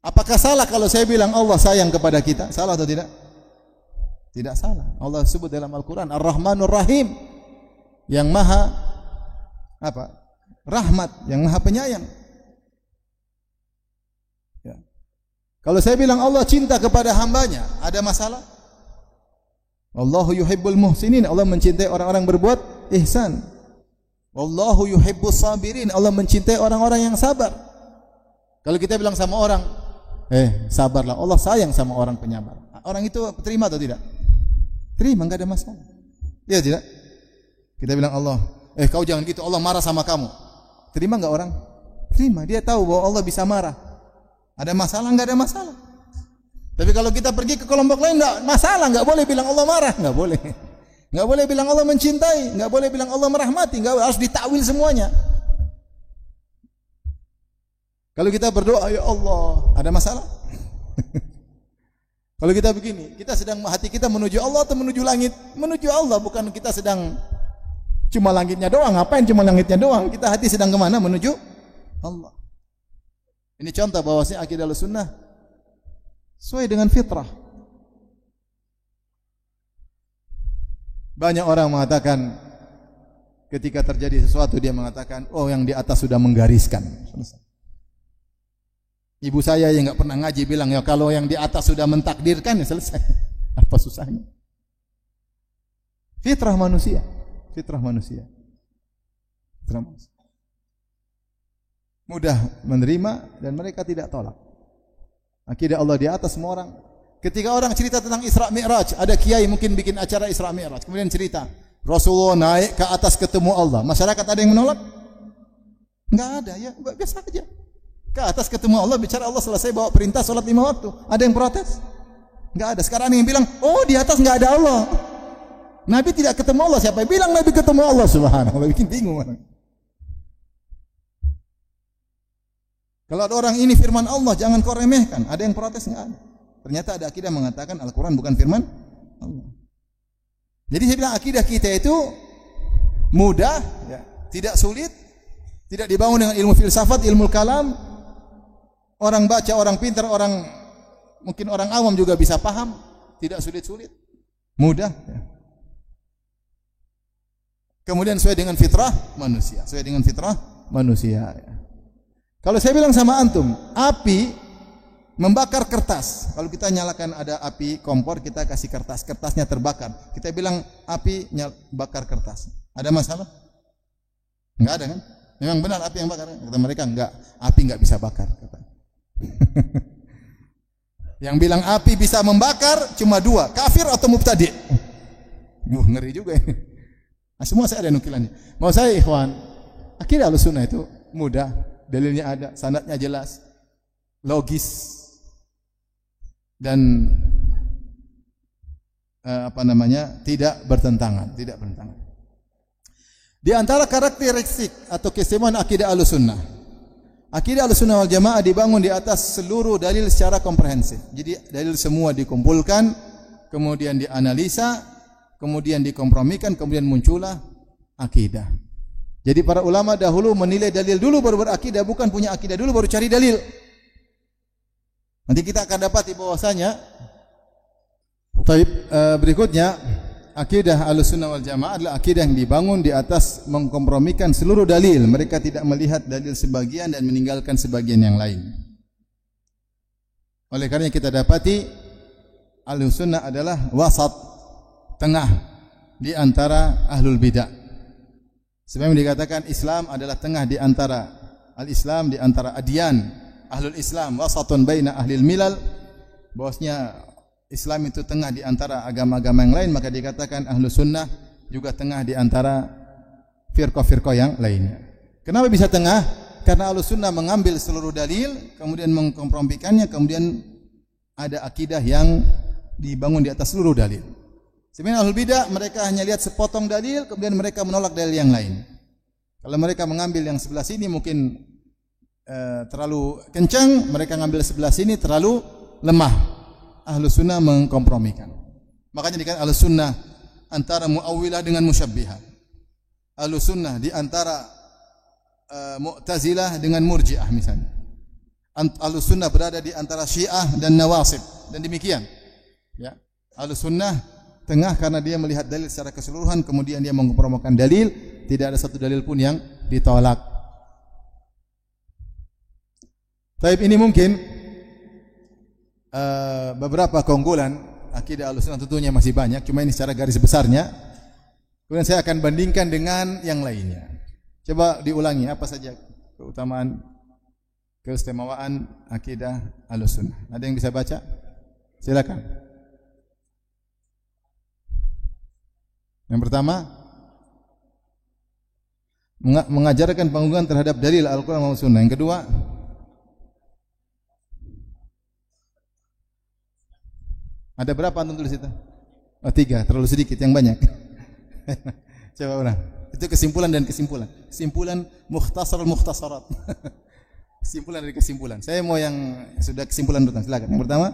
Apakah salah kalau saya bilang Allah sayang kepada kita? Salah atau tidak? Tidak salah. Allah sebut dalam Al-Quran Ar-Rahmanur Rahim, yang maha apa? Rahmat, yang maha penyayang. Ya. Kalau saya bilang Allah cinta kepada hambanya, ada masalah? Wallahu yuhibbul muhsinin, Allah mencintai orang-orang berbuat ihsan. Wallahu yuhibbus sabirin, Allah mencintai orang-orang yang sabar. Kalau kita bilang sama orang, sabarlah, Allah sayang sama orang penyabar. Orang itu terima atau tidak? Terima, enggak ada masalah. Iya tidak? Kita bilang Allah, kau jangan gitu, Allah marah sama kamu. Terima enggak orang? Terima, dia tahu bahwa Allah bisa marah. Ada masalah? Enggak ada masalah. Tapi kalau kita pergi ke kelompok lain, enggak masalah, enggak boleh bilang Allah marah, enggak boleh. Enggak boleh bilang Allah mencintai, enggak boleh bilang Allah merahmati, enggak harus ditakwil semuanya. Kalau kita berdoa, ya Allah, ada masalah? Kalau kita begini, kita sedang hati kita menuju Allah atau menuju langit? Menuju Allah, bukan kita sedang cuma langitnya doang. Ngapain cuma langitnya doang? Kita hati sedang kemana? Menuju Allah. Ini contoh bahwasanya akidah Ahlussunnah sesuai dengan fitrah. Banyak orang mengatakan ketika terjadi sesuatu dia mengatakan, oh yang di atas sudah menggariskan. Ibu saya yang enggak pernah ngaji bilang, ya kalau yang di atas sudah mentakdirkan ya selesai. Apa susahnya? Fitrah manusia. Fitrah manusia. Fitrah manusia. Mudah menerima dan mereka tidak tolak. Akidah Allah di atas semua orang. Ketika orang cerita tentang Isra Mi'raj, ada kiai mungkin bikin acara Isra Mi'raj, kemudian cerita Rasulullah naik ke atas ketemu Allah. Masyarakat ada yang menolak? Enggak ada, ya biasa aja. Ke atas ketemu Allah, bicara Allah selesai bawa perintah salat 5 waktu. Ada yang protes? Enggak ada. Sekarang ada yang bilang, "Oh, di atas enggak ada Allah." Nabi tidak ketemu Allah. Siapa yang bilang Nabi ketemu Allah? Subhanallah, bikin bingung orang. Kalau ada orang ini firman Allah, jangan kau remehkan. Ada yang protes? Enggak ada. Ternyata ada akidah mengatakan Al-Quran bukan firman Allah. Jadi saya bilang akidah kita itu mudah, ya, tidak sulit, tidak dibangun dengan ilmu filsafat, ilmu kalam. Orang baca, orang pintar, orang mungkin orang awam juga bisa paham, tidak sulit-sulit, mudah. Ya. Kemudian sesuai dengan fitrah manusia, sesuai dengan fitrah manusia. Ya. Kalau saya bilang sama antum, api membakar kertas. Kalau kita nyalakan ada api kompor, kita kasih kertas, kertasnya terbakar. Kita bilang api bakar kertas. Ada masalah? Enggak ada kan? Memang benar api yang bakar. Kata mereka enggak, api enggak bisa bakar. Kata. Yang bilang api bisa membakar cuma 2, kafir atau mubtadi'. Ngeri juga ini. Nah, semua saya ada nukilannya. Mau saya ikhwan, akidah Ahlussunnah itu mudah, dalilnya ada, sanadnya jelas, logis, dan tidak bertentangan, tidak bertentangan. Di antara karakteristik atau keistimewaan akidah Ahlussunnah, akidah Ahlussunnah wal Jamaah dibangun di atas seluruh dalil secara komprehensif. Jadi dalil semua dikumpulkan, kemudian dianalisa, kemudian dikompromikan, kemudian muncullah akidah. Jadi para ulama dahulu menilai dalil dulu baru berakidah, bukan punya akidah dulu baru cari dalil. Nanti kita akan dapati bahwasanya berikutnya akidah Ahlussunnah wal Jamaah adalah akidah yang dibangun di atas mengkompromikan seluruh dalil. Mereka tidak melihat dalil sebagian dan meninggalkan sebagian yang lain. Oleh karena kita dapati Ahlussunnah adalah wasat, tengah di antara ahlul bidah. Sebagaimana dikatakan Islam adalah tengah di antara al-Islam, di antara adyan. Ahlul Islam wasatun baina ahlil milal, bahwasanya Islam itu tengah di antara agama-agama yang lain, maka dikatakan Ahlus Sunnah juga tengah di antara firqah-firqah yang lainnya. Kenapa bisa tengah? Karena Ahlus Sunnah mengambil seluruh dalil, kemudian mengkompromikannya, kemudian ada akidah yang dibangun di atas seluruh dalil. Sebenarnya Ahlul Bidah mereka hanya lihat sepotong dalil, kemudian mereka menolak dalil yang lain. Kalau mereka mengambil yang sebelah sini mungkin terlalu kencang, mereka ngambil sebelah sini terlalu lemah. Ahlus Sunnah mengkompromikan. Makanya dikatakan Ahlus Sunnah antara Mu'awwilah dengan Musyabbihah. Ahlus Sunnah di antara Mu'tazilah dengan Murji'ah misalnya. Ahlus Sunnah berada di antara Syiah dan Nawasib, dan demikian. Ya. Ahlus Sunnah tengah karena dia melihat dalil secara keseluruhan, kemudian dia mengkompromikan dalil, tidak ada satu dalil pun yang ditolak. Taib ini mungkin beberapa keunggulan akidah Ahlussunnah, tentunya masih banyak, cuma ini secara garis besarnya. Kemudian saya akan bandingkan dengan yang lainnya. Coba diulangi apa saja keutamaan, keistimewaan akidah Ahlussunnah. Ada yang bisa baca? Silakan. Yang pertama, mengajarkan pengukuhan terhadap dalil Al-Quran maupun Sunnah. Yang kedua, Ada berapa antum tulis itu? Oh, 3, terlalu sedikit, yang banyak. Coba ulang. Itu kesimpulan dan kesimpulan. Kesimpulan mukhtasarat. Kesimpulan dari kesimpulan. Saya mau yang sudah kesimpulan dulu. Silakan. Yang pertama,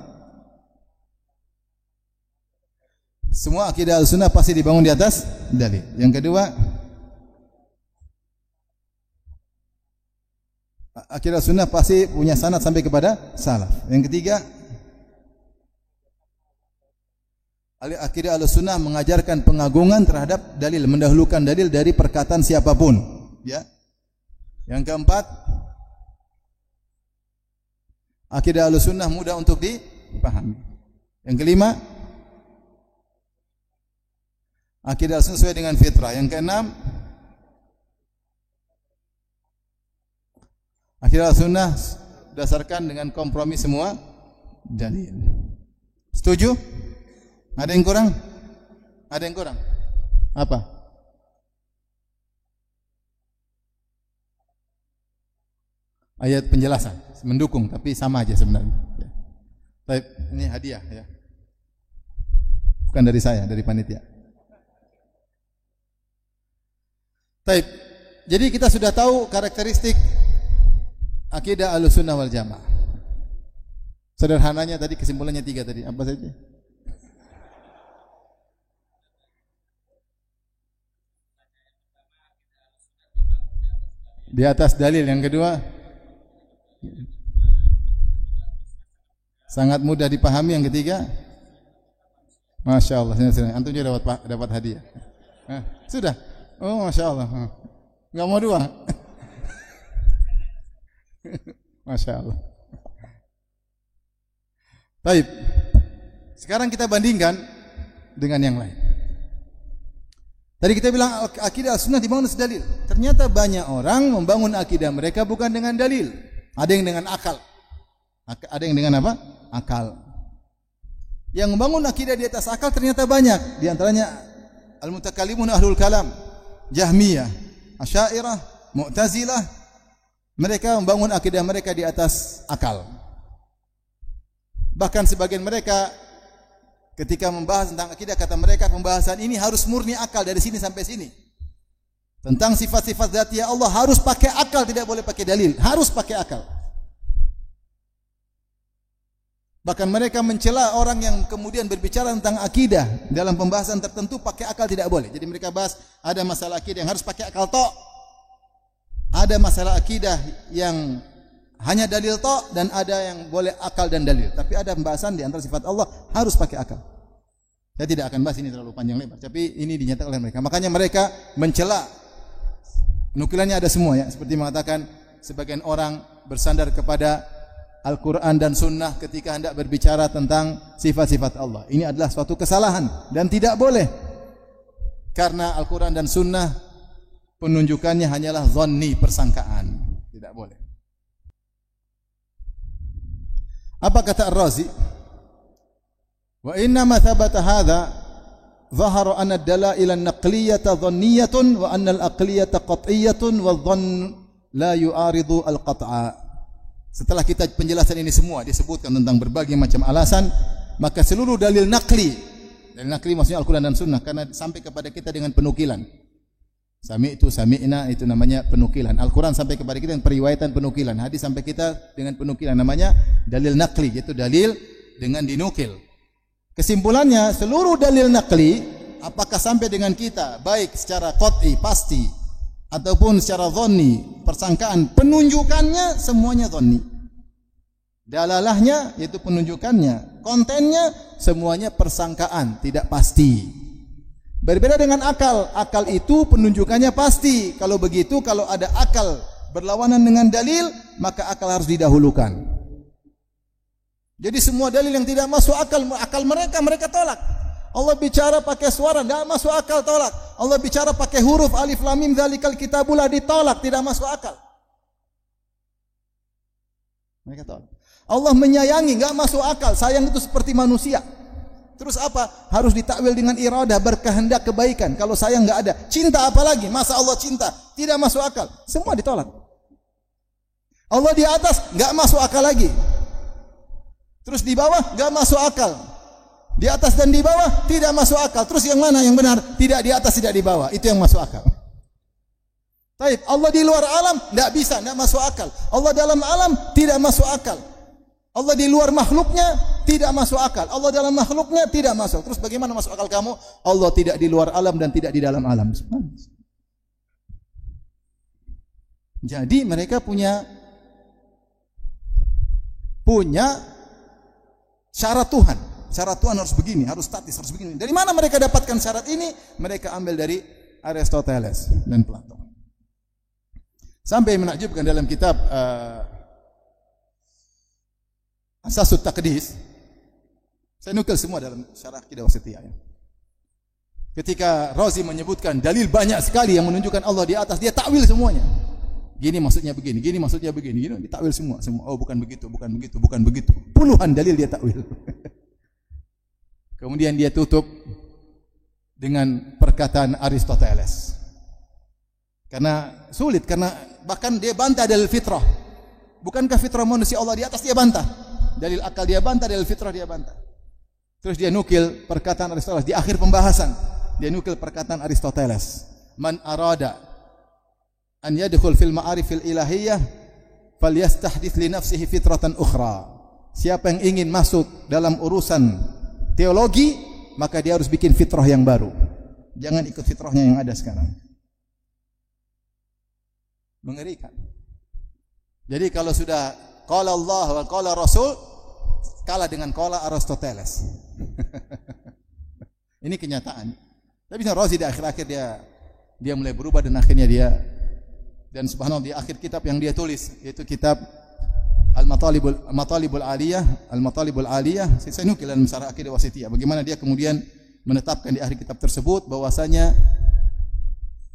semua akidah Ahlussunnah pasti dibangun di atas dalil. Yang kedua, akidah Ahlussunnah pasti punya sanad sampai kepada salaf. Yang ketiga, akidah Ahlussunnah mengajarkan pengagungan terhadap dalil, mendahulukan dalil dari perkataan siapapun, ya. Yang keempat, akidah Ahlussunnah mudah untuk dipahami. Yang kelima, akidah Ahlussunnah sesuai dengan fitrah. Yang keenam, akidah Ahlussunnah dasarkan dengan kompromi semua dalil. Setuju? Ada yang kurang? Ada yang kurang? Apa? Ayat penjelasan, mendukung tapi sama aja sebenarnya. Baik, ini hadiah ya. Bukan dari saya, dari panitia. Baik. Jadi kita sudah tahu karakteristik akidah Ahlussunnah wal Jamaah. Sederhananya tadi kesimpulannya 3 tadi. Apa saja? Di atas dalil. Yang kedua, sangat mudah dipahami. Yang ketiga, Masya Allah, antum juga dapat hadiah. Sudah. Oh, Masya Allah. Nggak mau 2. Masya Allah. Baik. Sekarang kita bandingkan dengan yang lain. Tadi kita bilang akidah Ahlussunnah dibangun atas dalil. Ternyata banyak orang membangun akidah mereka bukan dengan dalil. Ada yang dengan akal. Ada yang dengan apa? Akal. Yang membangun akidah di atas akal ternyata banyak. Di antaranya al-mutakallimun ahlul kalam, Jahmiyah, Asy'ariyah, Mu'tazilah. Mereka membangun akidah mereka di atas akal. Bahkan sebagian mereka ketika membahas tentang akidah, kata mereka pembahasan ini harus murni akal dari sini sampai sini. Tentang sifat-sifat dzatiyah Allah harus pakai akal, tidak boleh pakai dalil, harus pakai akal. Bahkan mereka mencela orang yang kemudian berbicara tentang akidah dalam pembahasan tertentu pakai akal tidak boleh. Jadi mereka bahas ada masalah akidah yang harus pakai akal tok. Ada masalah akidah yang hanya dalil tok dan ada yang boleh akal dan dalil. Tapi ada pembahasan di antara sifat Allah harus pakai akal. Saya tidak akan bahas ini terlalu panjang lebar, tapi ini dinyatakan oleh mereka. Makanya mereka mencela. Nukilannya ada semua ya, seperti mengatakan sebagian orang bersandar kepada Al-Quran dan Sunnah ketika hendak berbicara tentang sifat-sifat Allah. Ini adalah suatu kesalahan dan tidak boleh. Karena Al-Quran dan Sunnah penunjukannya hanyalah dhanni, persangkaan. Tidak boleh. Apa kata Ar-Razi? Wa inna ma thabata hadha dhahara anna ad-dalail an-naqliyata dhanniyatun wa anna al-aqliyata qat'iyyatun wa dhann la yu'aridu al-qat'a. Setelah kita penjelasan ini semua disebutkan tentang berbagai macam alasan, maka seluruh dalil nakli maksudnya Al-Quran dan Sunnah, karena sampai kepada kita dengan penukilan. Sami'na itu namanya penukilan. Al-Quran sampai kepada kita dengan periwayatan penukilan. Hadis sampai kita dengan penukilan, namanya dalil nakli, yaitu dalil dengan dinukil. Kesimpulannya, seluruh dalil nakli apakah sampai dengan kita baik secara qat'i, pasti, ataupun secara dhanni, persangkaan, penunjukannya semuanya dhanni. Dalalahnya yaitu penunjukannya, kontennya semuanya persangkaan, tidak pasti. Berbeda dengan akal. Akal itu penunjukannya pasti. Kalau begitu, kalau ada akal berlawanan dengan dalil, maka akal harus didahulukan. Jadi semua dalil yang tidak masuk akal mereka tolak. Allah bicara pakai suara, enggak masuk akal, tolak. Allah bicara pakai huruf alif lam mim dzalikal kitabul ditolak, tidak masuk akal. Mereka tolak. Allah menyayangi, enggak masuk akal. Sayang itu seperti manusia. Terus apa? Harus ditakwil dengan iradah, berkehendak kebaikan. Kalau sayang enggak ada. Cinta apalagi? Masa Allah cinta? Tidak masuk akal. Semua ditolak. Allah di atas enggak masuk akal lagi. Terus di bawah enggak masuk akal. Di atas dan di bawah tidak masuk akal. Terus yang mana yang benar? Tidak di atas, tidak di bawah. Itu yang masuk akal. Baik, Allah di luar alam tidak bisa, tidak masuk akal. Allah dalam alam tidak masuk akal. Allah di luar makhluknya tidak masuk akal. Allah dalam makhluknya tidak masuk. Terus bagaimana masuk akal kamu? Allah tidak di luar alam dan tidak di dalam alam. Jadi mereka punya syarat Tuhan. Syarat Tuhan harus begini, harus statis, harus begini. Dari mana mereka dapatkan syarat ini? Mereka ambil dari Aristoteles dan Plato. Sampai menakjubkan dalam kitab Asasut Taqdis. Saya nukil semua dalam syarah Aqidah Wasithiyah. Ketika Razi menyebutkan dalil banyak sekali yang menunjukkan Allah di atas, dia takwil semuanya. Gini maksudnya begini, gini maksudnya begini, gini ditakwil semua. Oh bukan begitu, bukan begitu, bukan begitu. Puluhan dalil dia takwil. Kemudian dia tutup dengan perkataan Aristoteles. Karena sulit, karena bahkan dia bantah dalil fitrah. Bukankah fitrah manusia Allah di atas, dia bantah. Dalil akal dia bantah, dalil fitrah dia bantah. Terus dia nukil perkataan Aristoteles di akhir pembahasan. Dia nukil perkataan Aristoteles. Man arada an yadkhul fil ma'arifil ilahiyah falyastahdits li nafsihi fitratan ukhra. Siapa yang ingin masuk dalam urusan teologi, maka dia harus bikin fitrah yang baru. Jangan ikut fitrahnya yang ada sekarang. Mengerikan. Jadi kalau sudah qala Allah wa qala Rasul, kalah dengan qala Aristoteles. Ini kenyataan. Tapi Razi di akhir-akhir dia mulai berubah dan akhirnya dan subhanallah di akhir kitab yang dia tulis, yaitu kitab Al-Matalibul Aliyah, saya nukil dalam syarah Aqidah Wasithiyah. Bagaimana dia kemudian menetapkan di akhir kitab tersebut bahwasanya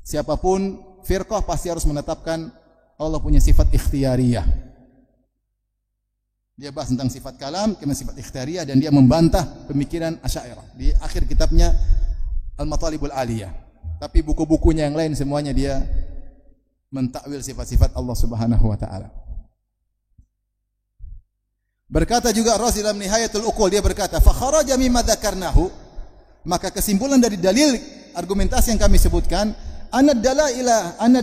siapapun firqah pasti harus menetapkan Allah punya sifat ikhtiyariyah. Dia bahas tentang sifat kalam, kemudian sifat ikhtiyariyah, dan dia membantah pemikiran Asy'ariyah di akhir kitabnya Al-Matalibul Aliyah. Tapi buku-bukunya yang lain semuanya dia mentakwil sifat-sifat Allah Subhanahu wa taala. Berkata juga Razi dalam Nihayatul Uqul, dia berkata, "Fa kharaja mimma dzakarnahu", maka kesimpulan dari dalil argumentasi yang kami sebutkan, anna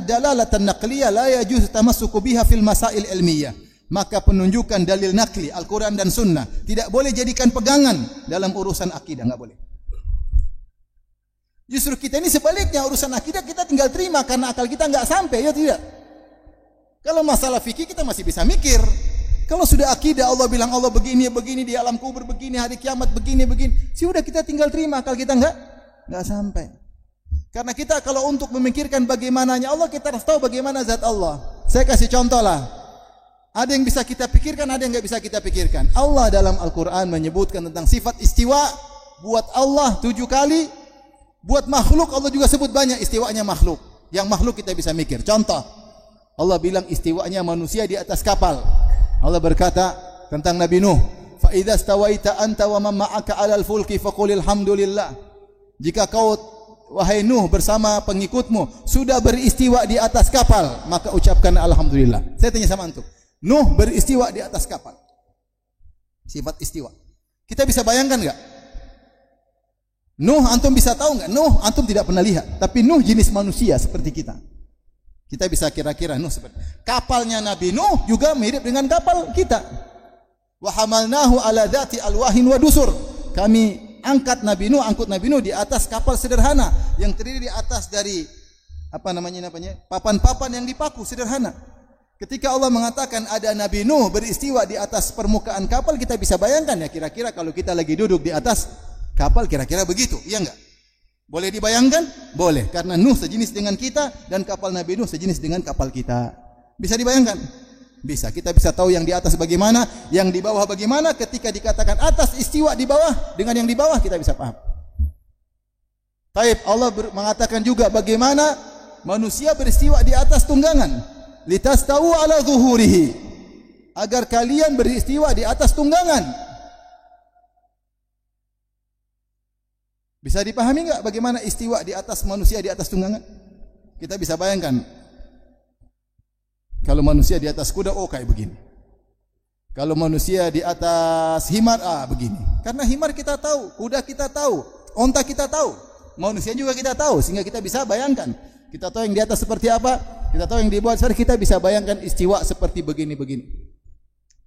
dalalatan naqliyah la yajuz tamassuku biha fil masail ilmiyah. Maka penunjukan dalil nakli Al-Quran dan Sunnah tidak boleh jadikan pegangan dalam urusan akidah, enggak boleh. Justru kita ini sebaliknya, urusan akidah kita tinggal terima karena akal kita enggak sampai, ya tidak. Kalau masalah fikih kita masih bisa mikir. Kalau sudah akidah, Allah bilang Allah begini, begini, di alam kubur begini, hari kiamat begini, begini, sudah kita tinggal terima, akal kita enggak sampai. Karena kita kalau untuk memikirkan bagaimananya Allah, kita harus tahu bagaimana zat Allah. Saya kasih contoh lah. Ada yang bisa kita pikirkan, ada yang enggak bisa kita pikirkan. Allah dalam Al-Quran menyebutkan tentang sifat istiwa buat Allah 7 kali. Buat makhluk Allah juga sebut banyak istiwanya makhluk. Yang makhluk kita bisa mikir. Contoh, Allah bilang istiwanya manusia di atas kapal. Allah berkata tentang Nabi Nuh, "Fa idza stawaita anta wa man ma'aka 'alal fulki faqulil hamdulillah." Jika kau wahai Nuh bersama pengikutmu sudah beristiwa di atas kapal, maka ucapkan alhamdulillah. Saya tanya sama antum, Nuh beristiwa di atas kapal. Sifat istiwa. Kita bisa bayangkan enggak? Nuh antum bisa tahu enggak? Nuh antum tidak pernah lihat, tapi Nuh jenis manusia seperti kita. Kita bisa kira-kira Nuh seperti kapalnya Nabi Nuh juga mirip dengan kapal kita. Wa hamalnahu ala dzati alwahin wa dusur. Kami angkat Nabi Nuh, angkut Nabi Nuh di atas kapal sederhana yang terdiri di atas dari papan-papan yang dipaku sederhana. Ketika Allah mengatakan ada Nabi Nuh beristiwa di atas permukaan kapal, kita bisa bayangkan ya kira-kira kalau kita lagi duduk di atas kapal kira-kira begitu, iya enggak? Boleh dibayangkan? Boleh, karena Nuh sejenis dengan kita dan kapal Nabi Nuh sejenis dengan kapal kita. Bisa dibayangkan? Bisa. Kita bisa tahu yang di atas bagaimana, yang di bawah bagaimana. Ketika dikatakan atas istiwa di bawah dengan yang di bawah kita bisa paham. Taib, Allah mengatakan juga bagaimana manusia beristiwa di atas tunggangan. Litastawu ala zuhurihi, agar kalian beristiwa di atas tunggangan. Bisa dipahami enggak bagaimana istiwa di atas manusia di atas tunggangan? Kita bisa bayangkan. Kalau manusia di atas kuda, oh kayak begini. Kalau manusia di atas himar, begini. Karena himar kita tahu, kuda kita tahu, onta kita tahu, manusia juga kita tahu, sehingga kita bisa bayangkan. Kita tahu yang di atas seperti apa, kita tahu yang di bawah, kita bisa bayangkan istiwa seperti begini-begini.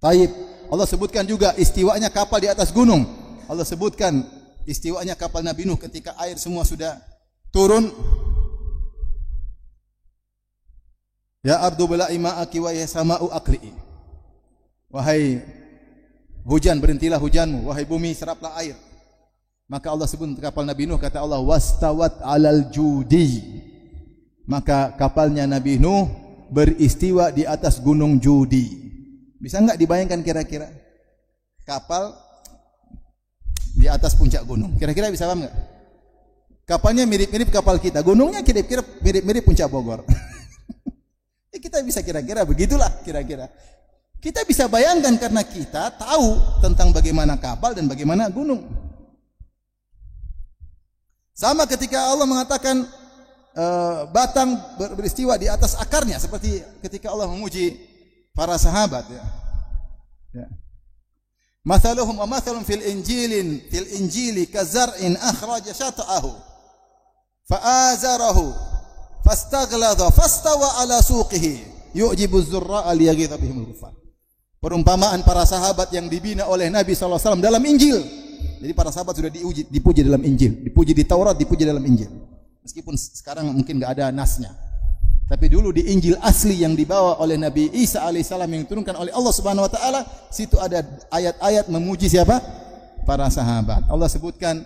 Taib. Allah sebutkan juga istiwanya kapal di atas gunung. Allah sebutkan istiwanya kapal Nabi Nuh ketika air semua sudah turun. Ya ardu bala'i ma'aki wa ya sama'u aqli'i. Wahai hujan, berhentilah hujanmu, wahai bumi seraplah air. Maka Allah sebut kapal Nabi Nuh, kata Allah wastawat 'alal judi. Maka kapalnya Nabi Nuh beristiwa di atas gunung Judi. Bisa enggak dibayangkan kira-kira kapal di atas puncak gunung? Kira-kira bisa paham enggak? Kapalnya mirip-mirip kapal kita, gunungnya kira-kira mirip-mirip puncak Bogor. Kita bisa kira-kira begitulah kira-kira. Kita bisa bayangkan karena kita tahu tentang bagaimana kapal dan bagaimana gunung. Sama ketika Allah mengatakan batang beristiwa di atas akarnya, seperti ketika Allah memuji para sahabat, ya. Ya. Mathaluhum wa mathalun fil injili kazar'in akhraja shata'ahu fa'azarahu fastaghladha fastawa ala suqihi yu'jibu az-zurra'a liyaghidha bihim al-kuffar. Perumpamaan para sahabat yang dibina oleh Nabi sallallahu alaihi wasallam dalam Injil. Jadi para sahabat sudah dipuji dalam Injil, dipuji di Taurat, dipuji dalam Injil. Meskipun sekarang mungkin enggak ada nasnya. Tapi dulu di Injil asli yang dibawa oleh Nabi Isa alaihissalam yang diturunkan oleh Allah Subhanahu wa taala, situ ada ayat-ayat memuji siapa? Para sahabat. Allah sebutkan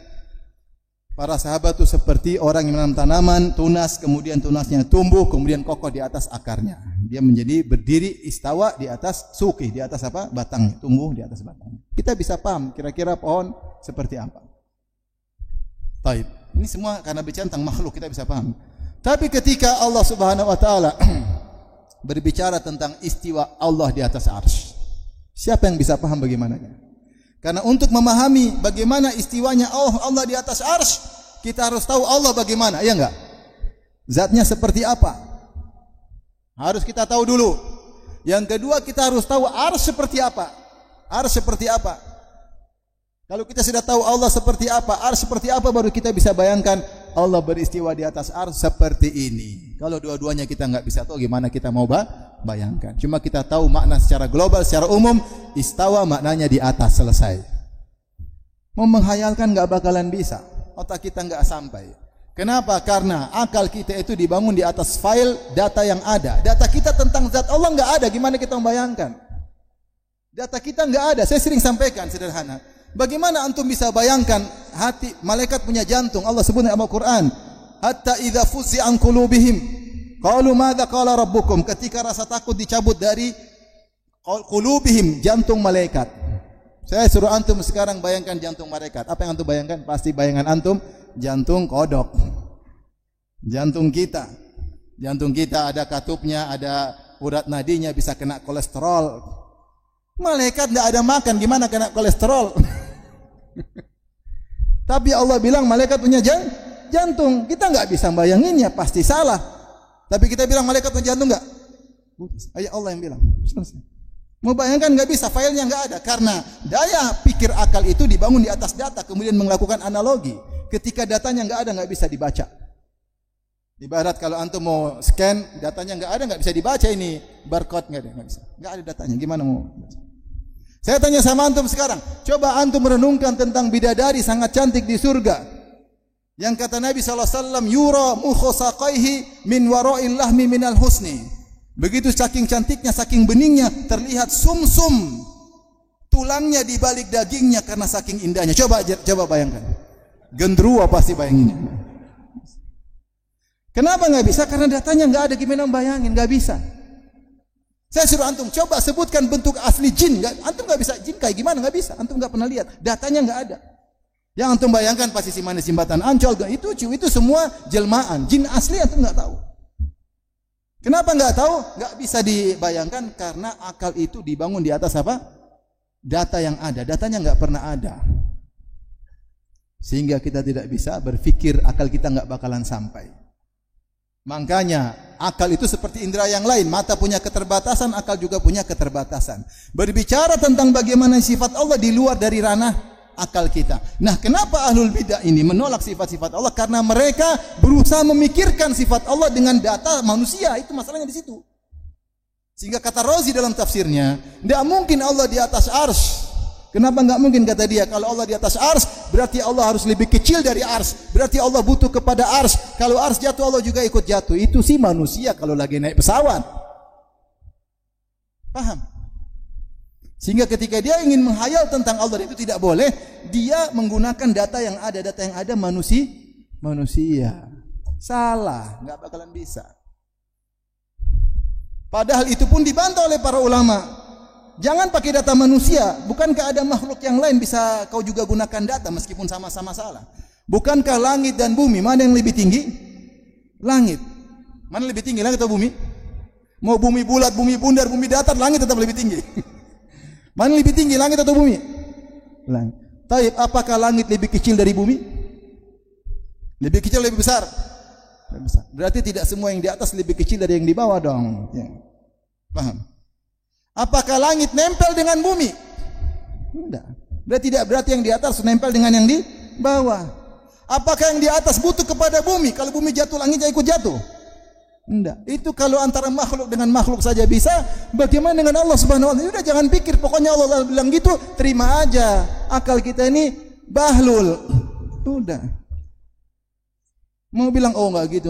para sahabat itu seperti orang yang menanam tanaman, tunas, kemudian tunasnya tumbuh, kemudian kokoh di atas akarnya. Dia menjadi berdiri istawa di atas suki, di atas apa? Batangnya, tumbuh di atas batangnya. Kita bisa paham kira-kira pohon seperti apa. Baik. Ini semua karena bicara tentang makhluk kita bisa paham. Tapi ketika Allah Subhanahu wa taala berbicara tentang istiwa Allah di atas arsy, siapa yang bisa paham bagaimananya? Karena untuk memahami bagaimana istiwanya Allah di atas arsy, kita harus tahu Allah bagaimana, ya enggak? Zatnya seperti apa? Harus kita tahu dulu. Yang kedua, kita harus tahu arsy seperti apa. Arsy seperti apa? Kalau kita sudah tahu Allah seperti apa, arsy seperti apa, baru kita bisa bayangkan Allah beristiwa di atas arsy seperti ini. Kalau dua-duanya kita enggak bisa tahu, gimana kita mau bayangkan? Cuma kita tahu makna secara global, secara umum, istawa maknanya di atas, selesai. Mau menghayalkan enggak bakalan bisa. Otak kita enggak sampai. Kenapa? Karena akal kita itu dibangun di atas file data yang ada. Data kita tentang zat Allah enggak ada, gimana kita membayangkan? Data kita enggak ada. Saya sering sampaikan sederhana. Bagaimana antum bisa bayangkan hati malaikat punya jantung? Allah sebut dalam Al-Qur'an, hatta idza fuzza an qulubihim qalu madza qala rabbukum. Ketika rasa takut dicabut dari qulubihim, jantung malaikat. Saya suruh antum sekarang bayangkan jantung malaikat. Apa yang antum bayangkan? Pasti bayangan antum jantung kodok. Jantung kita. Jantung kita ada katupnya, ada urat nadinya, bisa kena kolesterol. Malaikat tidak ada makan, gimana kena kolesterol? Tapi Allah bilang malaikat punya jantung. Kita enggak bisa bayanginnya, pasti salah. Tapi kita bilang malaikat punya jantung enggak? Ayat Allah yang bilang. Mau bayangkan enggak bisa, filenya enggak ada. Karena daya pikir akal itu dibangun di atas data, kemudian melakukan analogi. Ketika datanya enggak ada, enggak bisa dibaca. Ibarat kalau antum mau scan, datanya enggak ada, enggak bisa dibaca ini barcode, enggak bisa. Enggak ada datanya, gimana mau baca? Saya tanya sama antum sekarang, coba antum merenungkan tentang bidadari sangat cantik di surga. Yang kata Nabi SAW, yura mukhu saqaihi min wara'il lahmi minal husni. Begitu saking cantiknya, saking beningnya, terlihat sumsum tulangnya di balik dagingnya karena saking indahnya. Coba bayangkan. Gendruwo pasti bayanginnya. Kenapa enggak bisa? Karena datanya enggak ada, gimana bayangin? Enggak bisa. Saya suruh antum coba sebutkan bentuk asli jin, antum enggak bisa. Jin kayak gimana? Enggak bisa. Antum enggak pernah lihat. Datanya enggak ada. Yang antum bayangkan pasti si manis Simbatan Ancol, itu semua jelmaan. Jin asli antum enggak tahu. Kenapa enggak tahu? Enggak bisa dibayangkan karena akal itu dibangun di atas apa? Data yang ada. Datanya enggak pernah ada. Sehingga kita tidak bisa berpikir, akal kita enggak bakalan sampai. Makanya akal itu seperti indera yang lain. Mata punya keterbatasan, akal juga punya keterbatasan. Berbicara tentang bagaimana sifat Allah di luar dari ranah akal kita. Nah, kenapa ahlul bidah ini menolak sifat-sifat Allah? Karena mereka berusaha memikirkan sifat Allah dengan data manusia. Itu masalahnya di situ. Sehingga kata Razi dalam tafsirnya, tidak mungkin Allah di atas arsy. Kenapa enggak mungkin, kata dia? Kalau Allah di atas arsy, berarti Allah harus lebih kecil dari arsy. Berarti Allah butuh kepada arsy. Kalau arsy jatuh, Allah juga ikut jatuh. Itu sih manusia kalau lagi naik pesawat. Paham? Sehingga ketika dia ingin menghayal tentang Allah, itu tidak boleh. Dia menggunakan data yang ada manusia. Salah, enggak bakalan bisa. Padahal itu pun dibantah oleh para ulama. Jangan pakai data manusia. Bukankah ada makhluk yang lain bisa kau juga gunakan data meskipun sama-sama salah? Bukankah langit dan bumi mana yang lebih tinggi? Langit. Mana lebih tinggi, langit atau bumi? Mau bumi bulat, bumi bundar, bumi datar, langit tetap lebih tinggi. Mana lebih tinggi, langit atau bumi? Langit. Taib, apakah langit lebih kecil dari bumi? Lebih kecil, lebih besar? Lebih besar. Berarti tidak semua yang di atas lebih kecil dari yang di bawah dong. Ya. Paham? Apakah langit nempel dengan bumi? Tidak. Berarti yang di atas nempel dengan yang di bawah. Apakah yang di atas butuh kepada bumi? Kalau bumi jatuh, langitnya ikut jatuh? Tidak. Itu kalau antara makhluk dengan makhluk saja bisa, bagaimana dengan Allah Subhanahu wa taala? Udah jangan pikir, pokoknya Allah bilang gitu, terima aja. Akal kita ini bahlul. Udah. Mau bilang oh enggak gitu.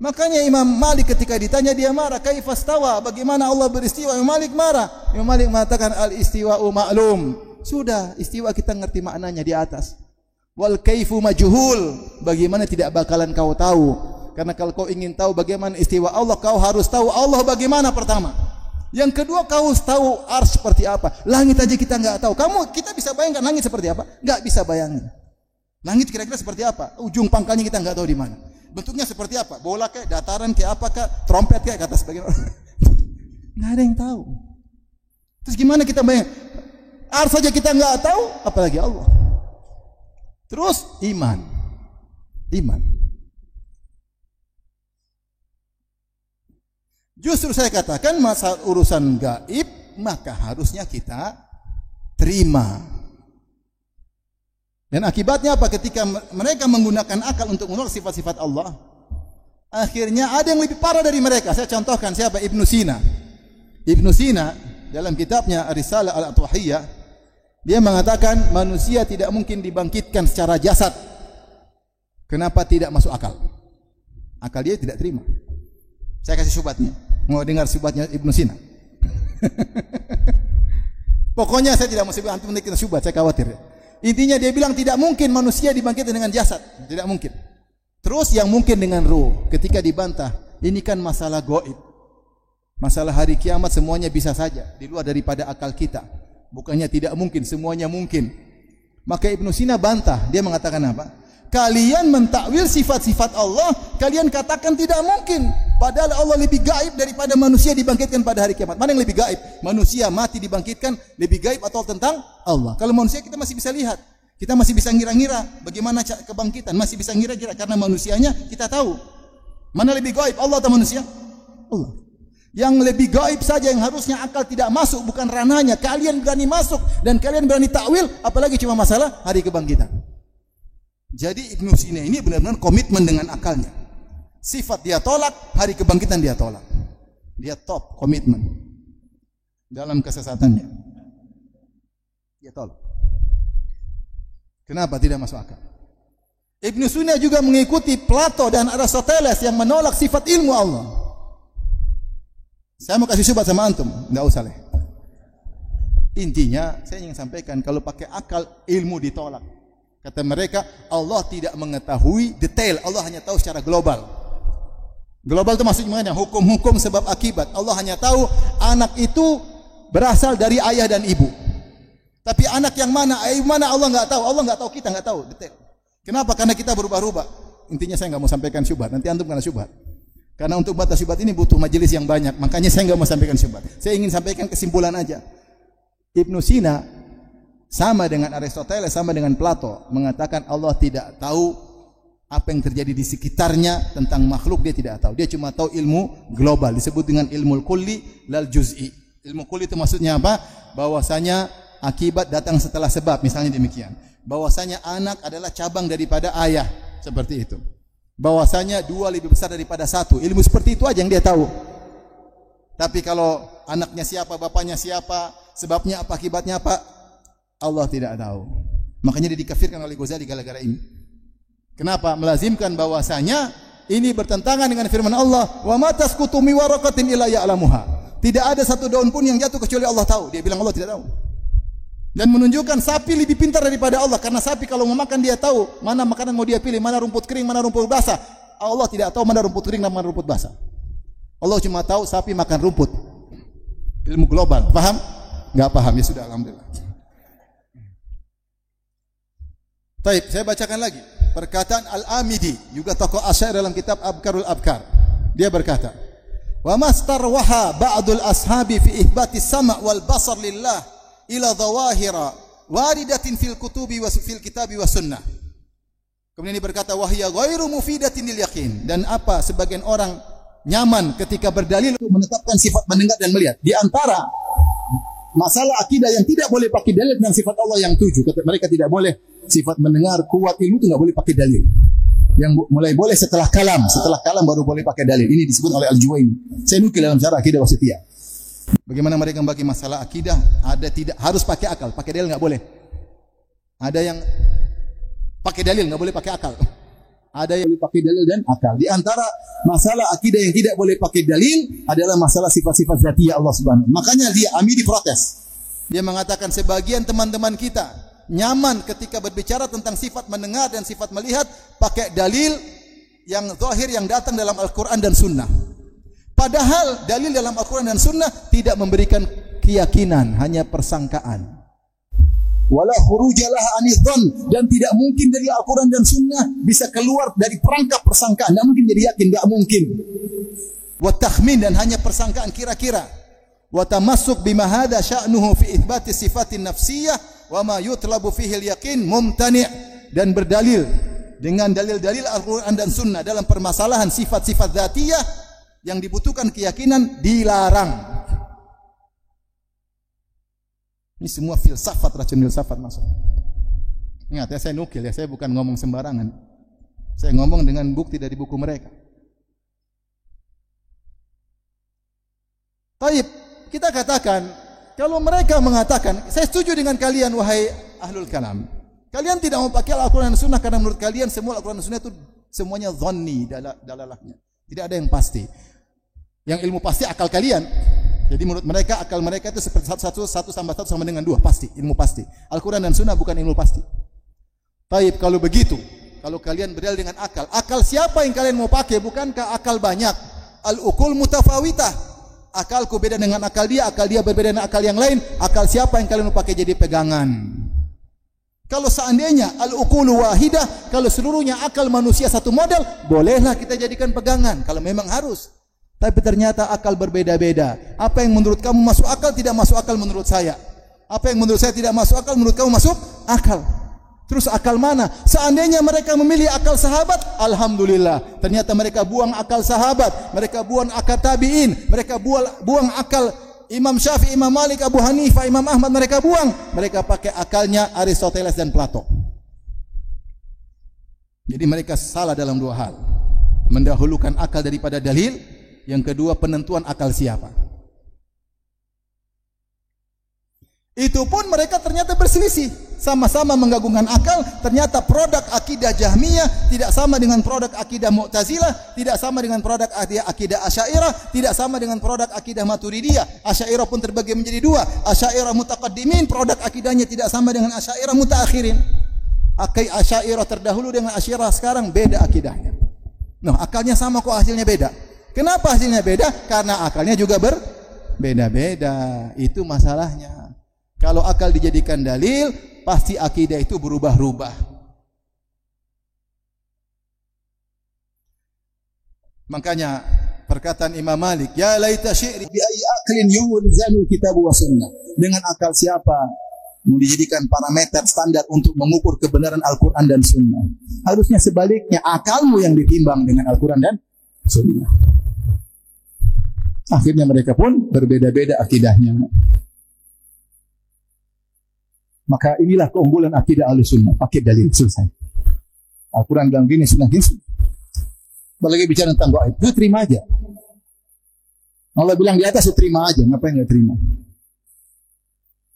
Makanya Imam Malik ketika ditanya dia marah, kaifastawa, bagaimana Allah beristiwa? Imam Malik marah. Imam Malik mengatakan al-istiwa'u ma'lum. Sudah, istiwa kita ngerti maknanya di atas. Wal kaifu majhul, bagaimana tidak bakalan kau tahu. Karena kalau kau ingin tahu bagaimana istiwa Allah, kau harus tahu Allah bagaimana pertama. Yang kedua, kau harus tahu arsy seperti apa. Langit aja kita enggak tahu. Kita bisa bayangkan langit seperti apa? Enggak bisa bayangin. Langit kira-kira seperti apa? Ujung pangkalnya kita enggak tahu di mana. Bentuknya seperti apa? Bola kayak, dataran kayak apakah, trompet kayak, kata sebagian orang. Enggak ada yang tahu. Terus gimana kita bayang? Arsy saja kita enggak tahu, apalagi Allah. Terus iman. Justru saya katakan masalah urusan gaib maka harusnya kita terima. Dan akibatnya apa? Ketika mereka menggunakan akal untuk menolak sifat-sifat Allah, akhirnya ada yang lebih parah dari mereka. Saya contohkan siapa? Ibnu Sina. Ibnu Sina dalam kitabnya Risalah Al-Atuhiyah, dia mengatakan manusia tidak mungkin dibangkitkan secara jasad. Kenapa? Tidak masuk akal. Akal dia tidak terima. Saya kasih syubhatnya. Mau dengar syubhatnya Ibnu Sina? Pokoknya saya tidak mau sebut, antum nanti kita syubhat, saya khawatir. Intinya dia bilang tidak mungkin manusia dibangkitkan dengan jasad, tidak mungkin. Terus yang mungkin dengan ruh. Ketika dibantah, ini kan masalah gaib. Masalah hari kiamat semuanya bisa saja di luar daripada akal kita. Bukannya tidak mungkin, semuanya mungkin. Maka Ibnu Sina bantah, dia mengatakan apa? Kalian mentakwil sifat-sifat Allah, kalian katakan tidak mungkin. Padahal Allah lebih gaib daripada manusia dibangkitkan pada hari kiamat. Mana yang lebih gaib? Manusia mati dibangkitkan lebih gaib atau tentang Allah? Kalau manusia kita masih bisa lihat. Kita masih bisa ngira-ngira bagaimana kebangkitan. Masih bisa ngira-ngira karena manusianya kita tahu. Mana lebih gaib, Allah atau manusia? Allah. Yang lebih gaib saja yang harusnya akal tidak masuk, bukan ranahnya. Kalian berani masuk dan kalian berani takwil, apalagi cuma masalah hari kebangkitan. Jadi Ibnu Sina ini benar-benar komitmen dengan akalnya. Sifat dia tolak, hari kebangkitan dia tolak. Dia top komitmen dalam kesesatannya. Dia tolak. Kenapa tidak masuk akal? Ibnu Sina juga mengikuti Plato dan Aristoteles yang menolak sifat ilmu Allah. Saya mau kasih syubhat sama antum, enggak usah lah. Intinya saya ingin sampaikan kalau pakai akal ilmu ditolak. Kata mereka, Allah tidak mengetahui detail, Allah hanya tahu secara global. Global itu maksudnya hukum-hukum sebab akibat. Allah hanya tahu anak itu berasal dari ayah dan ibu. Tapi anak yang mana, ayah mana Allah enggak tahu. Allah enggak tahu, kita enggak tahu detail. Kenapa? Karena kita berubah-ubah. Intinya saya enggak mau sampaikan syubhat. Nanti antum kena syubhat. Karena untuk batas syubhat ini butuh majelis yang banyak. Makanya saya enggak mau sampaikan syubhat. Saya ingin sampaikan kesimpulan aja. Ibnu Sina sama dengan Aristoteles, sama dengan Plato, mengatakan Allah tidak tahu apa yang terjadi di sekitarnya tentang makhluk, dia tidak tahu. Dia cuma tahu ilmu global, disebut dengan ilmu kulli lal juz'i. Ilmu kulli itu maksudnya apa? Bahwasanya akibat datang setelah sebab, misalnya demikian. Bahwasanya anak adalah cabang daripada ayah, seperti itu. Bahwasanya dua lebih besar daripada satu. Ilmu seperti itu aja yang dia tahu. Tapi kalau anaknya siapa, bapaknya siapa, sebabnya apa, akibatnya apa, Allah tidak tahu. Makanya dia dikafirkan oleh Ghazali gara-gara ini. Kenapa? Melazimkan bahwasanya ini bertentangan dengan firman Allah, "Wa ma tasqutu min waraqatin illa ya'lamuha." Tidak ada satu daun pun yang jatuh kecuali Allah tahu. Dia bilang Allah tidak tahu. Dan menunjukkan sapi lebih pintar daripada Allah, karena sapi kalau mau makan dia tahu mana makanan mau dia pilih, mana rumput kering, mana rumput basah. Allah tidak tahu mana rumput kering dan mana rumput basah. Allah cuma tahu sapi makan rumput. Ilmu global, paham? Enggak paham, ya sudah, alhamdulillah. Baik, saya bacakan lagi perkataan Al-Amidi, juga tokoh Asy'ari dalam kitab Abkarul Abkar. Dia berkata, "Wa mastarwaha ba'dul ashabi fi ithbati sama' wal basar lillah ila dhawahira waridatin fil kutubi wa fil kitabi wa sunnah." Kemudian dia berkata, "Wa hiya ghairu mufidatin lil yaqin." Dan apa sebagian orang nyaman ketika berdalil untuk menetapkan sifat mendengar dan melihat. Di antara masalah akidah yang tidak boleh pakai dalil dengan sifat Allah yang 7. Mereka tidak boleh sifat mendengar, kuat, ilmu itu tidak boleh pakai dalil. Yang mulai boleh setelah kalam baru boleh pakai dalil. Ini disebut oleh Al-Juwayni. Saya nukil dalam syarah akidah wasithiyah. Bagaimana mereka membagi masalah akidah? Ada tidak harus pakai akal, pakai dalil enggak boleh. Ada yang pakai dalil enggak boleh pakai akal. Ada yang boleh pakai dalil dan akal. Di antara masalah akidah yang tidak boleh pakai dalil adalah masalah sifat-sifat zatiyah Allah Subhanahu. Makanya dia Amidi protes. Dia mengatakan sebagian teman-teman kita nyaman ketika berbicara tentang sifat mendengar dan sifat melihat pakai dalil yang zahir yang datang dalam Al-Quran dan Sunnah. Padahal dalil dalam Al-Quran dan Sunnah tidak memberikan keyakinan, hanya persangkaan. Wala khurujalah anidzan, dan tidak mungkin dari Al-Quran dan Sunnah bisa keluar dari perangkap persangkaan. Tidak mungkin jadi yakin, tidak mungkin. Wa takhmin, dan hanya persangkaan kira-kira. Wa tamassuk bima hadza sya'nuhu fi itsbati sifatin nafsiyah wa ma yutlabu fihi al-yaqin mumtani', dan berdalil dengan dalil-dalil Al-Quran dan Sunnah dalam permasalahan sifat-sifat dzatiyah yang dibutuhkan keyakinan dilarang. Ini semua filsafat, racun filsafat masuk. Ingat ya, saya nukil ya, saya bukan ngomong sembarangan. Saya ngomong dengan bukti dari buku mereka. Taib, kita katakan, kalau mereka mengatakan, saya setuju dengan kalian wahai ahlul kalam. Kalian tidak mau pakai Al-Quran dan Sunnah karena menurut kalian semua Al-Quran dan Sunnah itu semuanya dhanni dalalahnya. Tidak ada yang pasti. Yang ilmu pasti akal kalian. Jadi menurut mereka akal mereka itu seperti 1 tambah 1 sama dengan 2, pasti, ilmu pasti. Al-Quran dan Sunnah bukan ilmu pasti. Taib, kalau begitu, kalau kalian berdalil dengan akal siapa yang kalian mau pakai? Bukankah akal banyak? Al-uqul mutafawitah. Akalku beda dengan akal dia berbeda dengan akal yang lain. Akal siapa yang kalian mau pakai jadi pegangan? Kalau seandainya al-uqulu wahidah, kalau seluruhnya akal manusia satu model, bolehlah kita jadikan pegangan kalau memang harus. Tapi ternyata akal berbeda-beda. Apa yang menurut kamu masuk akal tidak masuk akal menurut saya. Apa yang menurut saya tidak masuk akal menurut kamu masuk akal. Terus akal mana? Seandainya mereka memilih akal sahabat, alhamdulillah. Ternyata mereka buang akal sahabat, mereka buang akal tabi'in, mereka buang akal Imam Syafi'i, Imam Malik, Abu Hanifah, Imam Ahmad, mereka buang. Mereka pakai akalnya Aristoteles dan Plato. Jadi mereka salah dalam 2 hal. Mendahulukan akal daripada dalil. Yang kedua, penentuan akal siapa. Itu pun mereka ternyata berselisih. Sama-sama menggabungkan akal. Ternyata produk akidah Jahmiyah tidak sama dengan produk akidah Mu'tazilah, tidak sama dengan produk akidah Asy'ariyah, tidak sama dengan produk akidah Maturidiyah. Asy'ariyah pun terbagi menjadi 2. Asy'ariyah mutaqaddimin, produk akidahnya tidak sama dengan Asy'ariyah mutaakhirin. Asy'ariyah terdahulu dengan Asy'ariyah sekarang beda akidahnya. Nah, akalnya sama kok hasilnya beda. Kenapa hasilnya beda? Karena akalnya juga berbeda-beda. Itu masalahnya. Kalau akal dijadikan dalil, pasti akidah itu berubah-ubah. Makanya perkataan Imam Malik, ya laita syi'ri bi ayyi aqlin yuzanul kitab wa sunnah. Dengan akal siapa mau dijadikan parameter standar untuk mengukur kebenaran Al-Quran dan Sunnah? Harusnya sebaliknya, akalmu yang ditimbang dengan Al-Quran dan Sunnah. Akhirnya mereka pun berbeda-beda akidahnya. Maka inilah keunggulan akidah Ahlussunnah, pakai dalil, selesai. Al-Quran bilang gini, sunnah gini. Apalagi bicara tentang gaib, dia terima aja. Allah bilang di atas, ya terima aja. Ngapain nggak terima?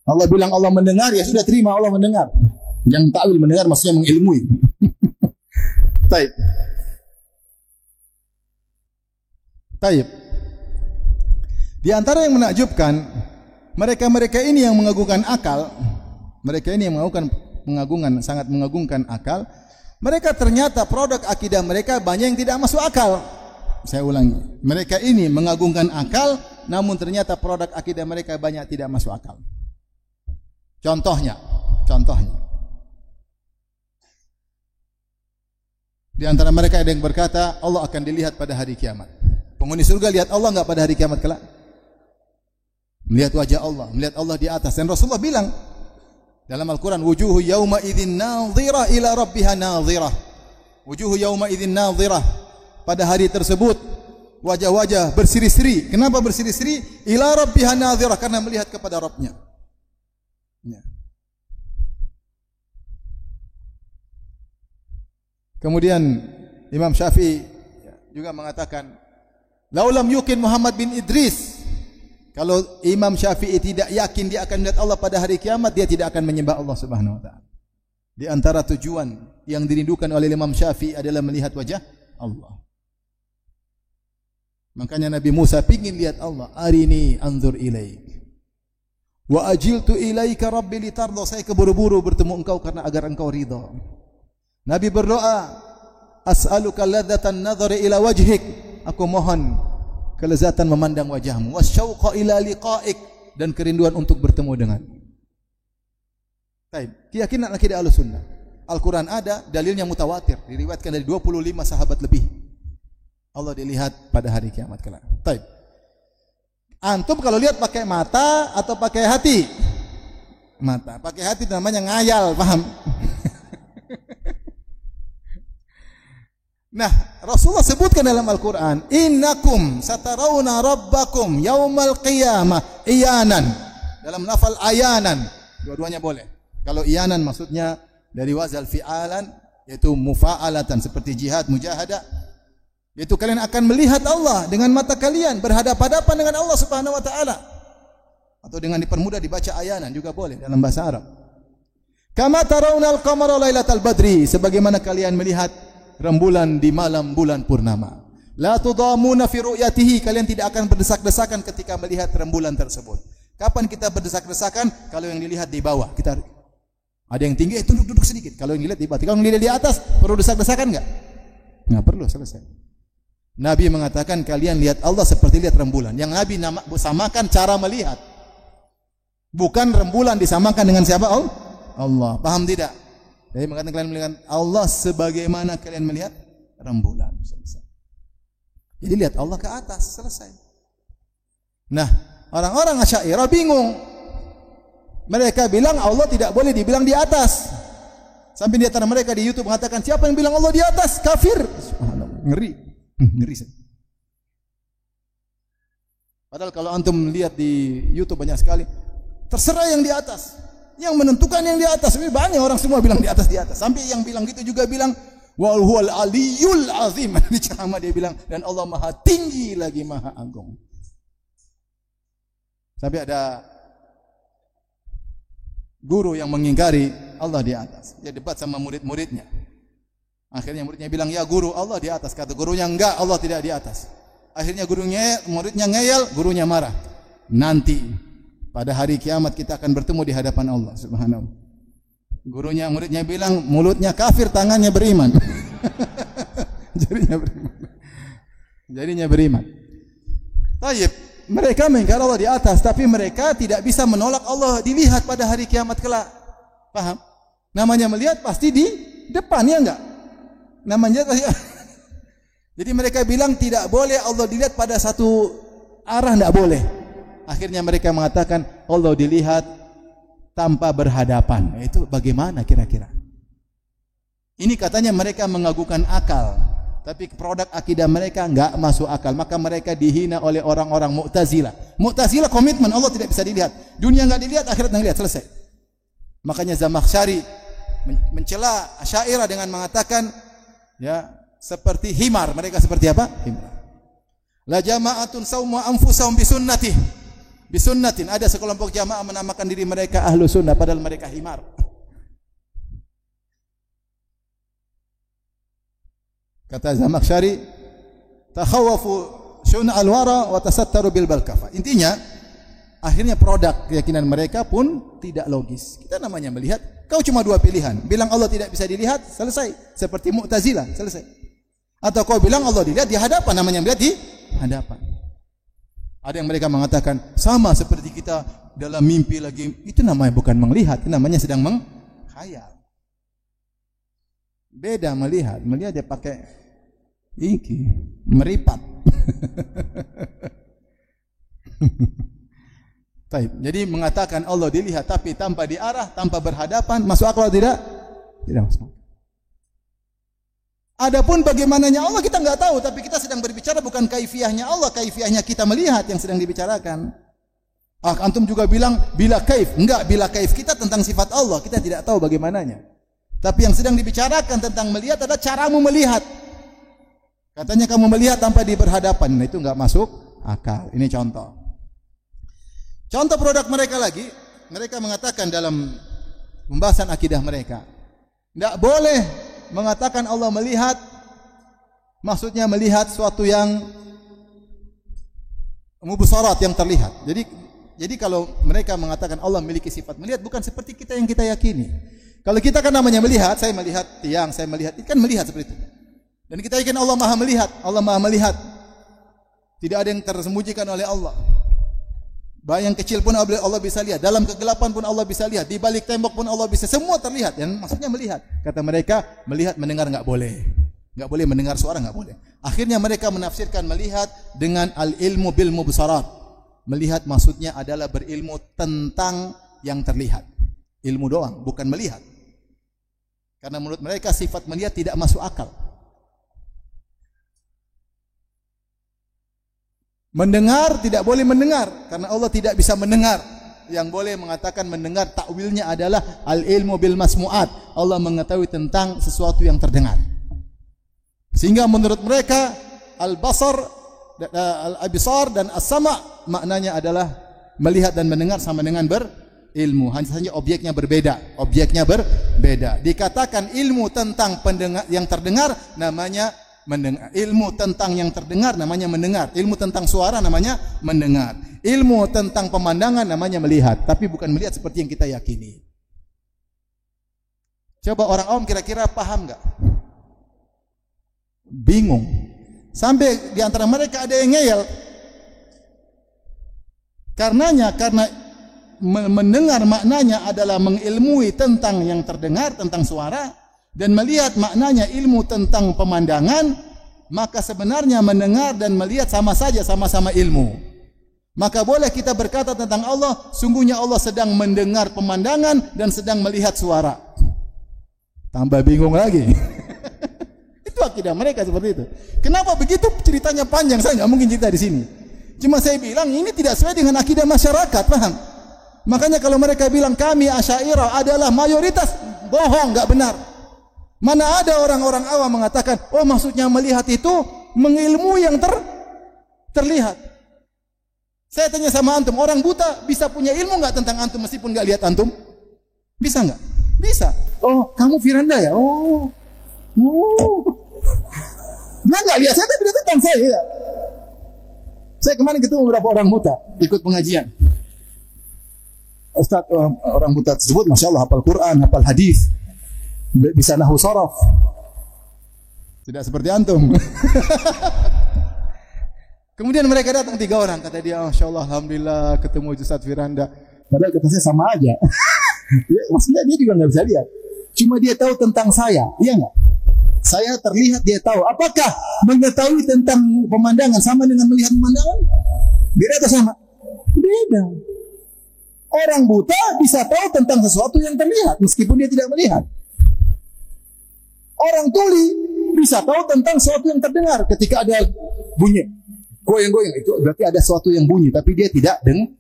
Allah bilang Allah mendengar, ya sudah terima Allah mendengar. Yang takwil mendengar maksudnya mengilmui. Taib. Taib. Di antara yang menakjubkan, mereka-mereka ini yang mengagungkan akal, mereka ini yang sangat mengagungkan akal, mereka ternyata produk akidah mereka banyak yang tidak masuk akal. Saya ulangi, mereka ini mengagungkan akal, namun ternyata produk akidah mereka banyak tidak masuk akal. Contohnya, di antara mereka ada yang berkata Allah akan dilihat pada hari kiamat. Penghuni surga lihat Allah enggak pada hari kiamat kelak? Melihat wajah Allah, melihat Allah di atas. Dan Rasulullah bilang dalam Al-Quran, wujuhu yawma idzin nadhirah ila rabbiha nadhirah. Wujuhu yawma idzin nadhirah. Pada hari tersebut wajah-wajah berseri-seri. Kenapa berseri-seri? Ila rabbiha nadhirah, karena melihat kepada Rabbnya. Ya. Kemudian Imam Syafi'i juga mengatakan, laulam yukin Muhammad bin Idris, kalau Imam Syafi'i tidak yakin dia akan melihat Allah pada hari kiamat, dia tidak akan menyembah Allah Subhanahu wa taala. Di antara tujuan yang dirindukan oleh Imam Syafi'i adalah melihat wajah Allah. Makanya Nabi Musa pingin lihat Allah. Arini anzur ilaik. Wa ajiltu ilaika rabbi litarda. Saya keburu-buru bertemu engkau karena agar engkau ridha. Nabi berdoa, as'aluka ladzatan nadhari ila wajhik. Aku mohon kelezatan memandang wajahmu. Wasyauqa ila liqa'ik, dan kerinduan untuk bertemu denganmu. Baik, keyakinan akidah Ahlussunnah. Al-Quran ada, dalilnya mutawatir, diriwayatkan dari 25 sahabat lebih. Allah dilihat pada hari kiamat kelak. Baik. Antum kalau lihat pakai mata atau pakai hati? Mata. Pakai hati namanya ngayal, paham? Nah, Rasulullah sebutkan dalam Al-Quran, innakum satarawna rabbakum yaumal qiyamah iyanan. Dalam lafal ayanan, dua-duanya boleh. Kalau iyanan maksudnya dari wazal fi'alan, yaitu mufa'alatan, seperti jihad, mujahadah, yaitu kalian akan melihat Allah dengan mata kalian, berhadapan-hadapan dengan Allah Subhanahu wa taala. Atau dengan dipermudah dibaca ayanan juga boleh dalam bahasa Arab. Kama tarawnal qamara lailatal badri, sebagaimana kalian melihat rembulan di malam bulan purnama. La tudamuna fi ru'yatihi, kalian tidak akan berdesak-desakan ketika melihat rembulan tersebut. Kapan kita berdesak-desakan? Kalau yang dilihat di bawah. Kita ada yang tinggi, duduk sedikit. Kalau yang dilihat di bawah, kalau yang dilihat di atas, perlu desak-desakan enggak? Enggak perlu, selesai. Nabi mengatakan kalian lihat Allah seperti lihat rembulan. Yang Nabi samakan cara melihat. Bukan rembulan disamakan dengan siapa? Allah. Paham tidak? Jadi mengatakan kalian melihat Allah sebagaimana kalian melihat rembulan. Selesai. Jadi lihat Allah ke atas, selesai. Nah, orang-orang Asy'ariyah bingung. Mereka bilang Allah tidak boleh dibilang di atas. Sampai di antara mereka di YouTube mengatakan, siapa yang bilang Allah di atas? Kafir. Subhanallah, ngeri. Ngeri. Padahal kalau antum lihat di YouTube banyak sekali, terserah yang di atas, yang menentukan yang di atas. Tapi banyak orang semua bilang di atas. Sampai yang bilang gitu juga bilang wal huwal aliyul azim. Di ceramah dia bilang, dan Allah maha tinggi lagi maha agung. Sampai ada guru yang mengingkari Allah di atas. Dia debat sama murid-muridnya. Akhirnya muridnya bilang, ya guru, Allah di atas. Kata gurunya, enggak, Allah tidak di atas. Akhirnya muridnya ngeyel, gurunya marah. Nanti pada hari kiamat kita akan bertemu di hadapan Allah Subhanahu. Muridnya bilang, mulutnya kafir, tangannya beriman. Jadinya beriman. Tayyib, mereka mengingkari Allah di atas, tapi mereka tidak bisa menolak Allah dilihat pada hari kiamat kelak. Paham? Namanya melihat pasti di depan, ya enggak? Namanya jadi mereka bilang tidak boleh Allah dilihat pada satu arah, tidak boleh. Akhirnya mereka mengatakan Allah dilihat tanpa berhadapan. Itu bagaimana kira-kira? Ini katanya mereka mengagungkan akal, tapi produk akidah mereka enggak masuk akal. Maka mereka dihina oleh orang-orang Mu'tazilah. Mu'tazilah komitmen Allah tidak bisa dilihat. Dunia enggak dilihat, akhirat enggak dilihat, selesai. Makanya Zamakhsyari mencela Asy'ariyah dengan mengatakan ya seperti himar. Mereka seperti apa? Himar. La jama'atun sawmu anfusahum bisunnatin. Ada sekelompok jamaah menamakan diri mereka ahlu sunnah padahal mereka himar. Kata Zamakhsyari, takhawafu syun'al wara wa tasattaru bil balkafa. Intinya akhirnya produk keyakinan mereka pun tidak logis. Kita namanya melihat, kau cuma dua pilihan. Bilang Allah tidak bisa dilihat, selesai. Seperti Mu'tazilah, selesai. Atau kau bilang Allah dilihat di hadapan, namanya melihat di hadapan. Ada yang mereka mengatakan sama seperti kita dalam mimpi lagi. Itu namanya bukan melihat, itu namanya sedang menghayal. Beda melihat. Melihat dia pakai meripat. Jadi mengatakan Allah dilihat tapi tanpa diarah, tanpa berhadapan, masuk akal atau tidak? Tidak masuk. Adapun bagaimananya Allah kita enggak tahu, tapi kita sedang berbicara bukan kaifiyahnya Allah, kaifiyahnya kita melihat yang sedang dibicarakan. Antum juga bilang bila kaif, enggak, bila kaif kita tentang sifat Allah, kita tidak tahu bagaimananya. Tapi yang sedang dibicarakan tentang melihat adalah caramu melihat. Katanya kamu melihat tanpa berhadapan, nah itu enggak masuk akal. Ini contoh. Contoh produk mereka lagi, mereka mengatakan dalam pembahasan akidah mereka, enggak boleh mengatakan Allah melihat, maksudnya melihat suatu yang mubsarat, yang terlihat. Jadi kalau mereka mengatakan Allah memiliki sifat melihat, bukan seperti kita yang kita yakini. Kalau kita kan namanya melihat, saya melihat tiang, saya melihat, itu kan melihat seperti itu. Dan kita yakin Allah Maha melihat, Allah Maha melihat. Tidak ada yang tersembunyikan oleh Allah. Bayang kecil pun Allah bisa lihat, dalam kegelapan pun Allah bisa lihat, di balik tembok pun Allah bisa, semua terlihat. Yang maksudnya melihat. Kata mereka, melihat, mendengar enggak boleh. Enggak boleh mendengar suara, enggak boleh. Akhirnya mereka menafsirkan melihat dengan al-ilmu bil mubsarat. Melihat maksudnya adalah berilmu tentang yang terlihat. Ilmu doang, bukan melihat. Karena menurut mereka sifat melihat tidak masuk akal. Mendengar tidak boleh mendengar karena Allah tidak bisa mendengar. Yang boleh mengatakan mendengar takwilnya adalah al-ilmu bil masmu'at. Allah mengetahui tentang sesuatu yang terdengar. Sehingga menurut mereka al-basar, al-absar dan as-sama' maknanya adalah melihat dan mendengar sama dengan berilmu. Hanya saja objeknya berbeda. Objeknya berbeda. Dikatakan ilmu tentang pendengar yang terdengar namanya mendengar. Ilmu tentang yang terdengar namanya mendengar. Ilmu tentang suara namanya mendengar. Ilmu tentang pemandangan namanya melihat. Tapi bukan melihat seperti yang kita yakini. Coba orang awam kira-kira paham enggak? Bingung. Sampai di antara mereka ada yang ngeyel. Karena mendengar maknanya adalah mengilmui tentang yang terdengar, tentang suara. Dan melihat maknanya ilmu tentang pemandangan, maka sebenarnya mendengar dan melihat sama saja, sama-sama ilmu. Maka boleh kita berkata tentang Allah, sungguhnya Allah sedang mendengar pemandangan dan sedang melihat suara. Tambah bingung lagi. Itu akidah mereka seperti itu. Kenapa begitu? Ceritanya panjang, saya nggak mungkin cerita di sini. Cuma saya bilang ini tidak sesuai dengan akidah masyarakat, paham? Makanya kalau mereka bilang kami Asy'ariyah adalah mayoritas, bohong, nggak benar. Mana ada orang-orang awam mengatakan, oh maksudnya melihat itu mengilmu yang terlihat. Saya tanya sama antum, orang buta bisa punya ilmu enggak tentang antum meskipun enggak lihat antum? Bisa enggak? Bisa. Oh, kamu Firanda ya? Oh. Dia enggak lihat saya tapi dia tentang saya. Saya kemarin ketemu beberapa orang buta ikut pengajian. Ustaz, orang buta tersebut Masya Allah hafal Quran, hafal hadis, bisa nahwu sharaf. Tidak seperti antum. Kemudian mereka datang 3 orang, kata dia, Masya Allah, alhamdulillah ketemu Ustaz Firanda. Padahal kata saya sama aja. Maksudnya dia juga nggak bisa lihat. Cuma dia tahu tentang saya, iya nggak? Saya terlihat, dia tahu. Apakah mengetahui tentang pemandangan sama dengan melihat pemandangan? Beda atau sama? Beda. Orang buta bisa tahu tentang sesuatu yang terlihat meskipun dia tidak melihat. Orang tuli bisa tahu tentang sesuatu yang terdengar ketika ada bunyi goyang-goyang, itu berarti ada sesuatu yang bunyi tapi dia tidak dengar.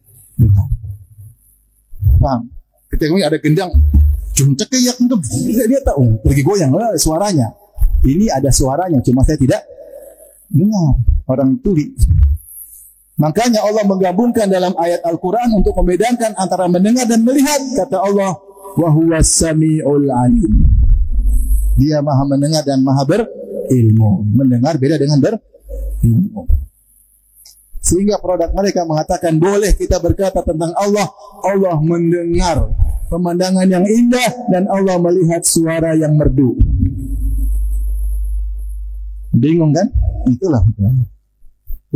Paham? Ketika ada gendang Cuma cekeyak itu dia tahu lagi goyang suaranya. Ini ada suaranya, cuma saya tidak dengar. Orang tuli. Makanya Allah menggabungkan dalam ayat Al-Quran untuk membedakan antara mendengar dan melihat. Kata Allah, wa huwas sami'ul alim. Dia maha mendengar dan maha berilmu. Mendengar beda dengan berilmu. Sehingga produk mereka mengatakan boleh kita berkata tentang Allah, Allah mendengar pemandangan yang indah dan Allah melihat suara yang merdu. Bingung kan? Itulah.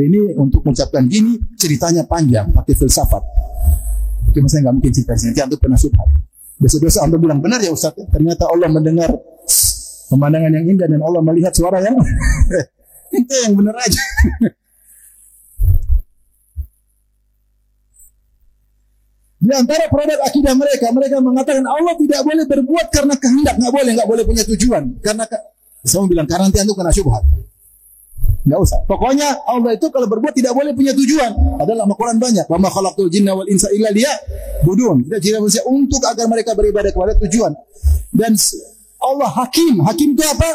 Ini untuk mengucapkan gini ceritanya panjang, pakai filsafat. Cuma saya nggak mungkin cerita sini. Nanti antum pernah syubhat. Biasa-biasa antum bilang benar ya Ustaz. Ternyata Allah mendengar pemandangan yang indah dan Allah melihat suara yang itu yang benar aja. Di antara produk akidah mereka, mereka mengatakan Allah tidak boleh berbuat karena kehendak, nggak boleh punya tujuan. Karena saya bilang karena nanti antum kena syubhat. Nggak usah. Pokoknya Allah itu kalau berbuat tidak boleh punya tujuan. Padahal dalam Al-Quran banyak. Wa ma khalaqtul jinna wal insa illa liya'budun. Kita ciri manusia untuk agar mereka beribadah kepada tujuan. Dan Allah hakim. Hakim itu apa?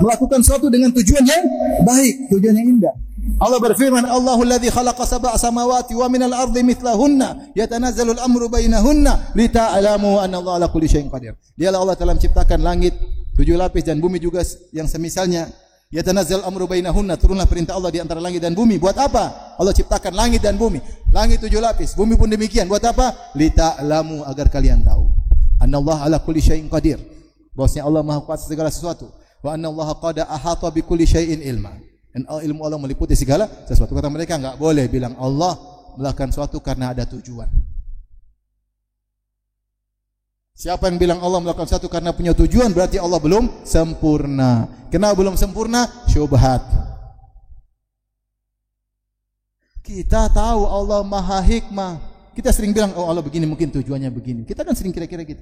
Melakukan sesuatu dengan tujuan yang baik, tujuan yang indah. Allah berfirman, Allahul ladzi khalaqa sab'a samawati wa minal ardi mithlahunna yatanazzalul amru bainahunna lita'lamu anna Allah ala kulli syai'in qadir. Dialah Allah telah menciptakan langit 7 lapis dan bumi juga yang semisalnya. Yatanazzalul amru bainahunna, turunlah perintah Allah di antara langit dan bumi. Buat apa? Allah ciptakan langit dan bumi. Langit 7 lapis, bumi pun demikian. Buat apa? Lita'lamu, agar kalian tahu. Anna Allah ala kulli syai'in qadir. Bahwasanya Allah Maha Kuasa segala sesuatu. Wa anna Allah qad ahata bi kulli syai'in ilma. Dan ilmu Allah meliputi segala sesuatu. Kata mereka enggak boleh bilang Allah melakukan sesuatu karena ada tujuan. Siapa yang bilang Allah melakukan sesuatu karena punya tujuan, berarti Allah belum sempurna. Kenapa belum sempurna? Syubhat. Kita tahu Allah Maha Hikmah. Kita sering bilang, oh Allah begini, mungkin tujuannya begini. Kita kan sering kira-kira gitu.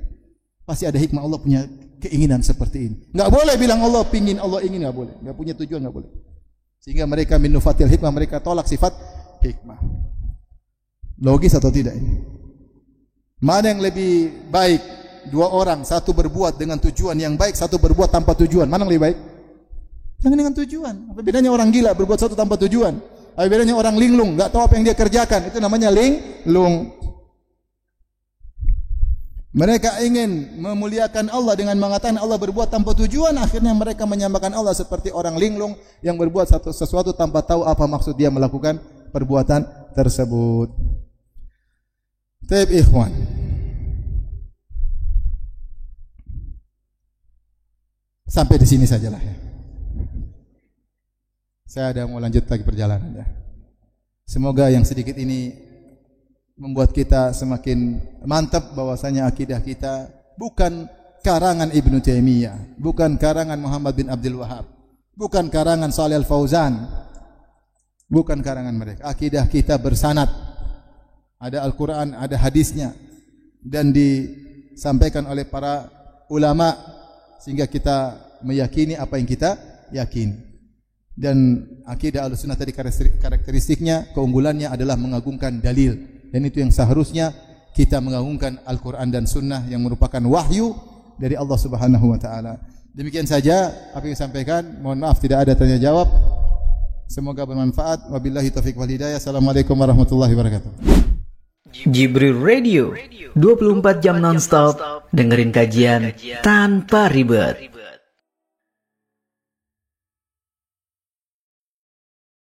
Pasti ada hikmah, Allah punya keinginan seperti ini. Enggak boleh bilang Allah pingin, Allah ingin, enggak boleh. Enggak punya tujuan, enggak boleh. Sehingga mereka min nufatil hikmah, mereka tolak sifat hikmah. Logis atau tidak ini? Mana yang lebih baik? 2 orang, satu berbuat dengan tujuan yang baik, satu berbuat tanpa tujuan. Mana yang lebih baik? Yang dengan tujuan. Apa bedanya orang gila berbuat sesuatu tanpa tujuan? Apa bedanya orang linglung, enggak tahu apa yang dia kerjakan? Itu namanya linglung. Mereka ingin memuliakan Allah dengan mengatakan Allah berbuat tanpa tujuan, akhirnya mereka menyamakan Allah seperti orang linglung yang berbuat sesuatu tanpa tahu apa maksud dia melakukan perbuatan tersebut. Taib ikhwan. Sampai di sini sajalah ya. Saya ada mau lanjut lagi perjalanan ya. Semoga yang sedikit ini membuat kita semakin mantap bahwasanya akidah kita bukan karangan Ibnu Taimiyah, bukan karangan Muhammad bin Abdul Wahhab, bukan karangan Shalih Al-Fauzan, bukan karangan mereka. Akidah kita bersanad, ada Al-Quran, ada hadisnya, dan disampaikan oleh para ulama sehingga kita meyakini apa yang kita yakini. Dan akidah Ahlussunnah tadi karakteristiknya, keunggulannya adalah mengagungkan dalil. Dan itu yang seharusnya kita mengagungkan Al-Quran dan Sunnah yang merupakan wahyu dari Allah Subhanahu wa Ta'ala. Demikian saja apa yang disampaikan. Mohon maaf tidak ada tanya jawab. Semoga bermanfaat. Wabillahi taufiq wal hidayah. Assalamualaikum warahmatullahi wabarakatuh. Jibril Radio 24 jam nonstop, dengerin kajian tanpa ribet.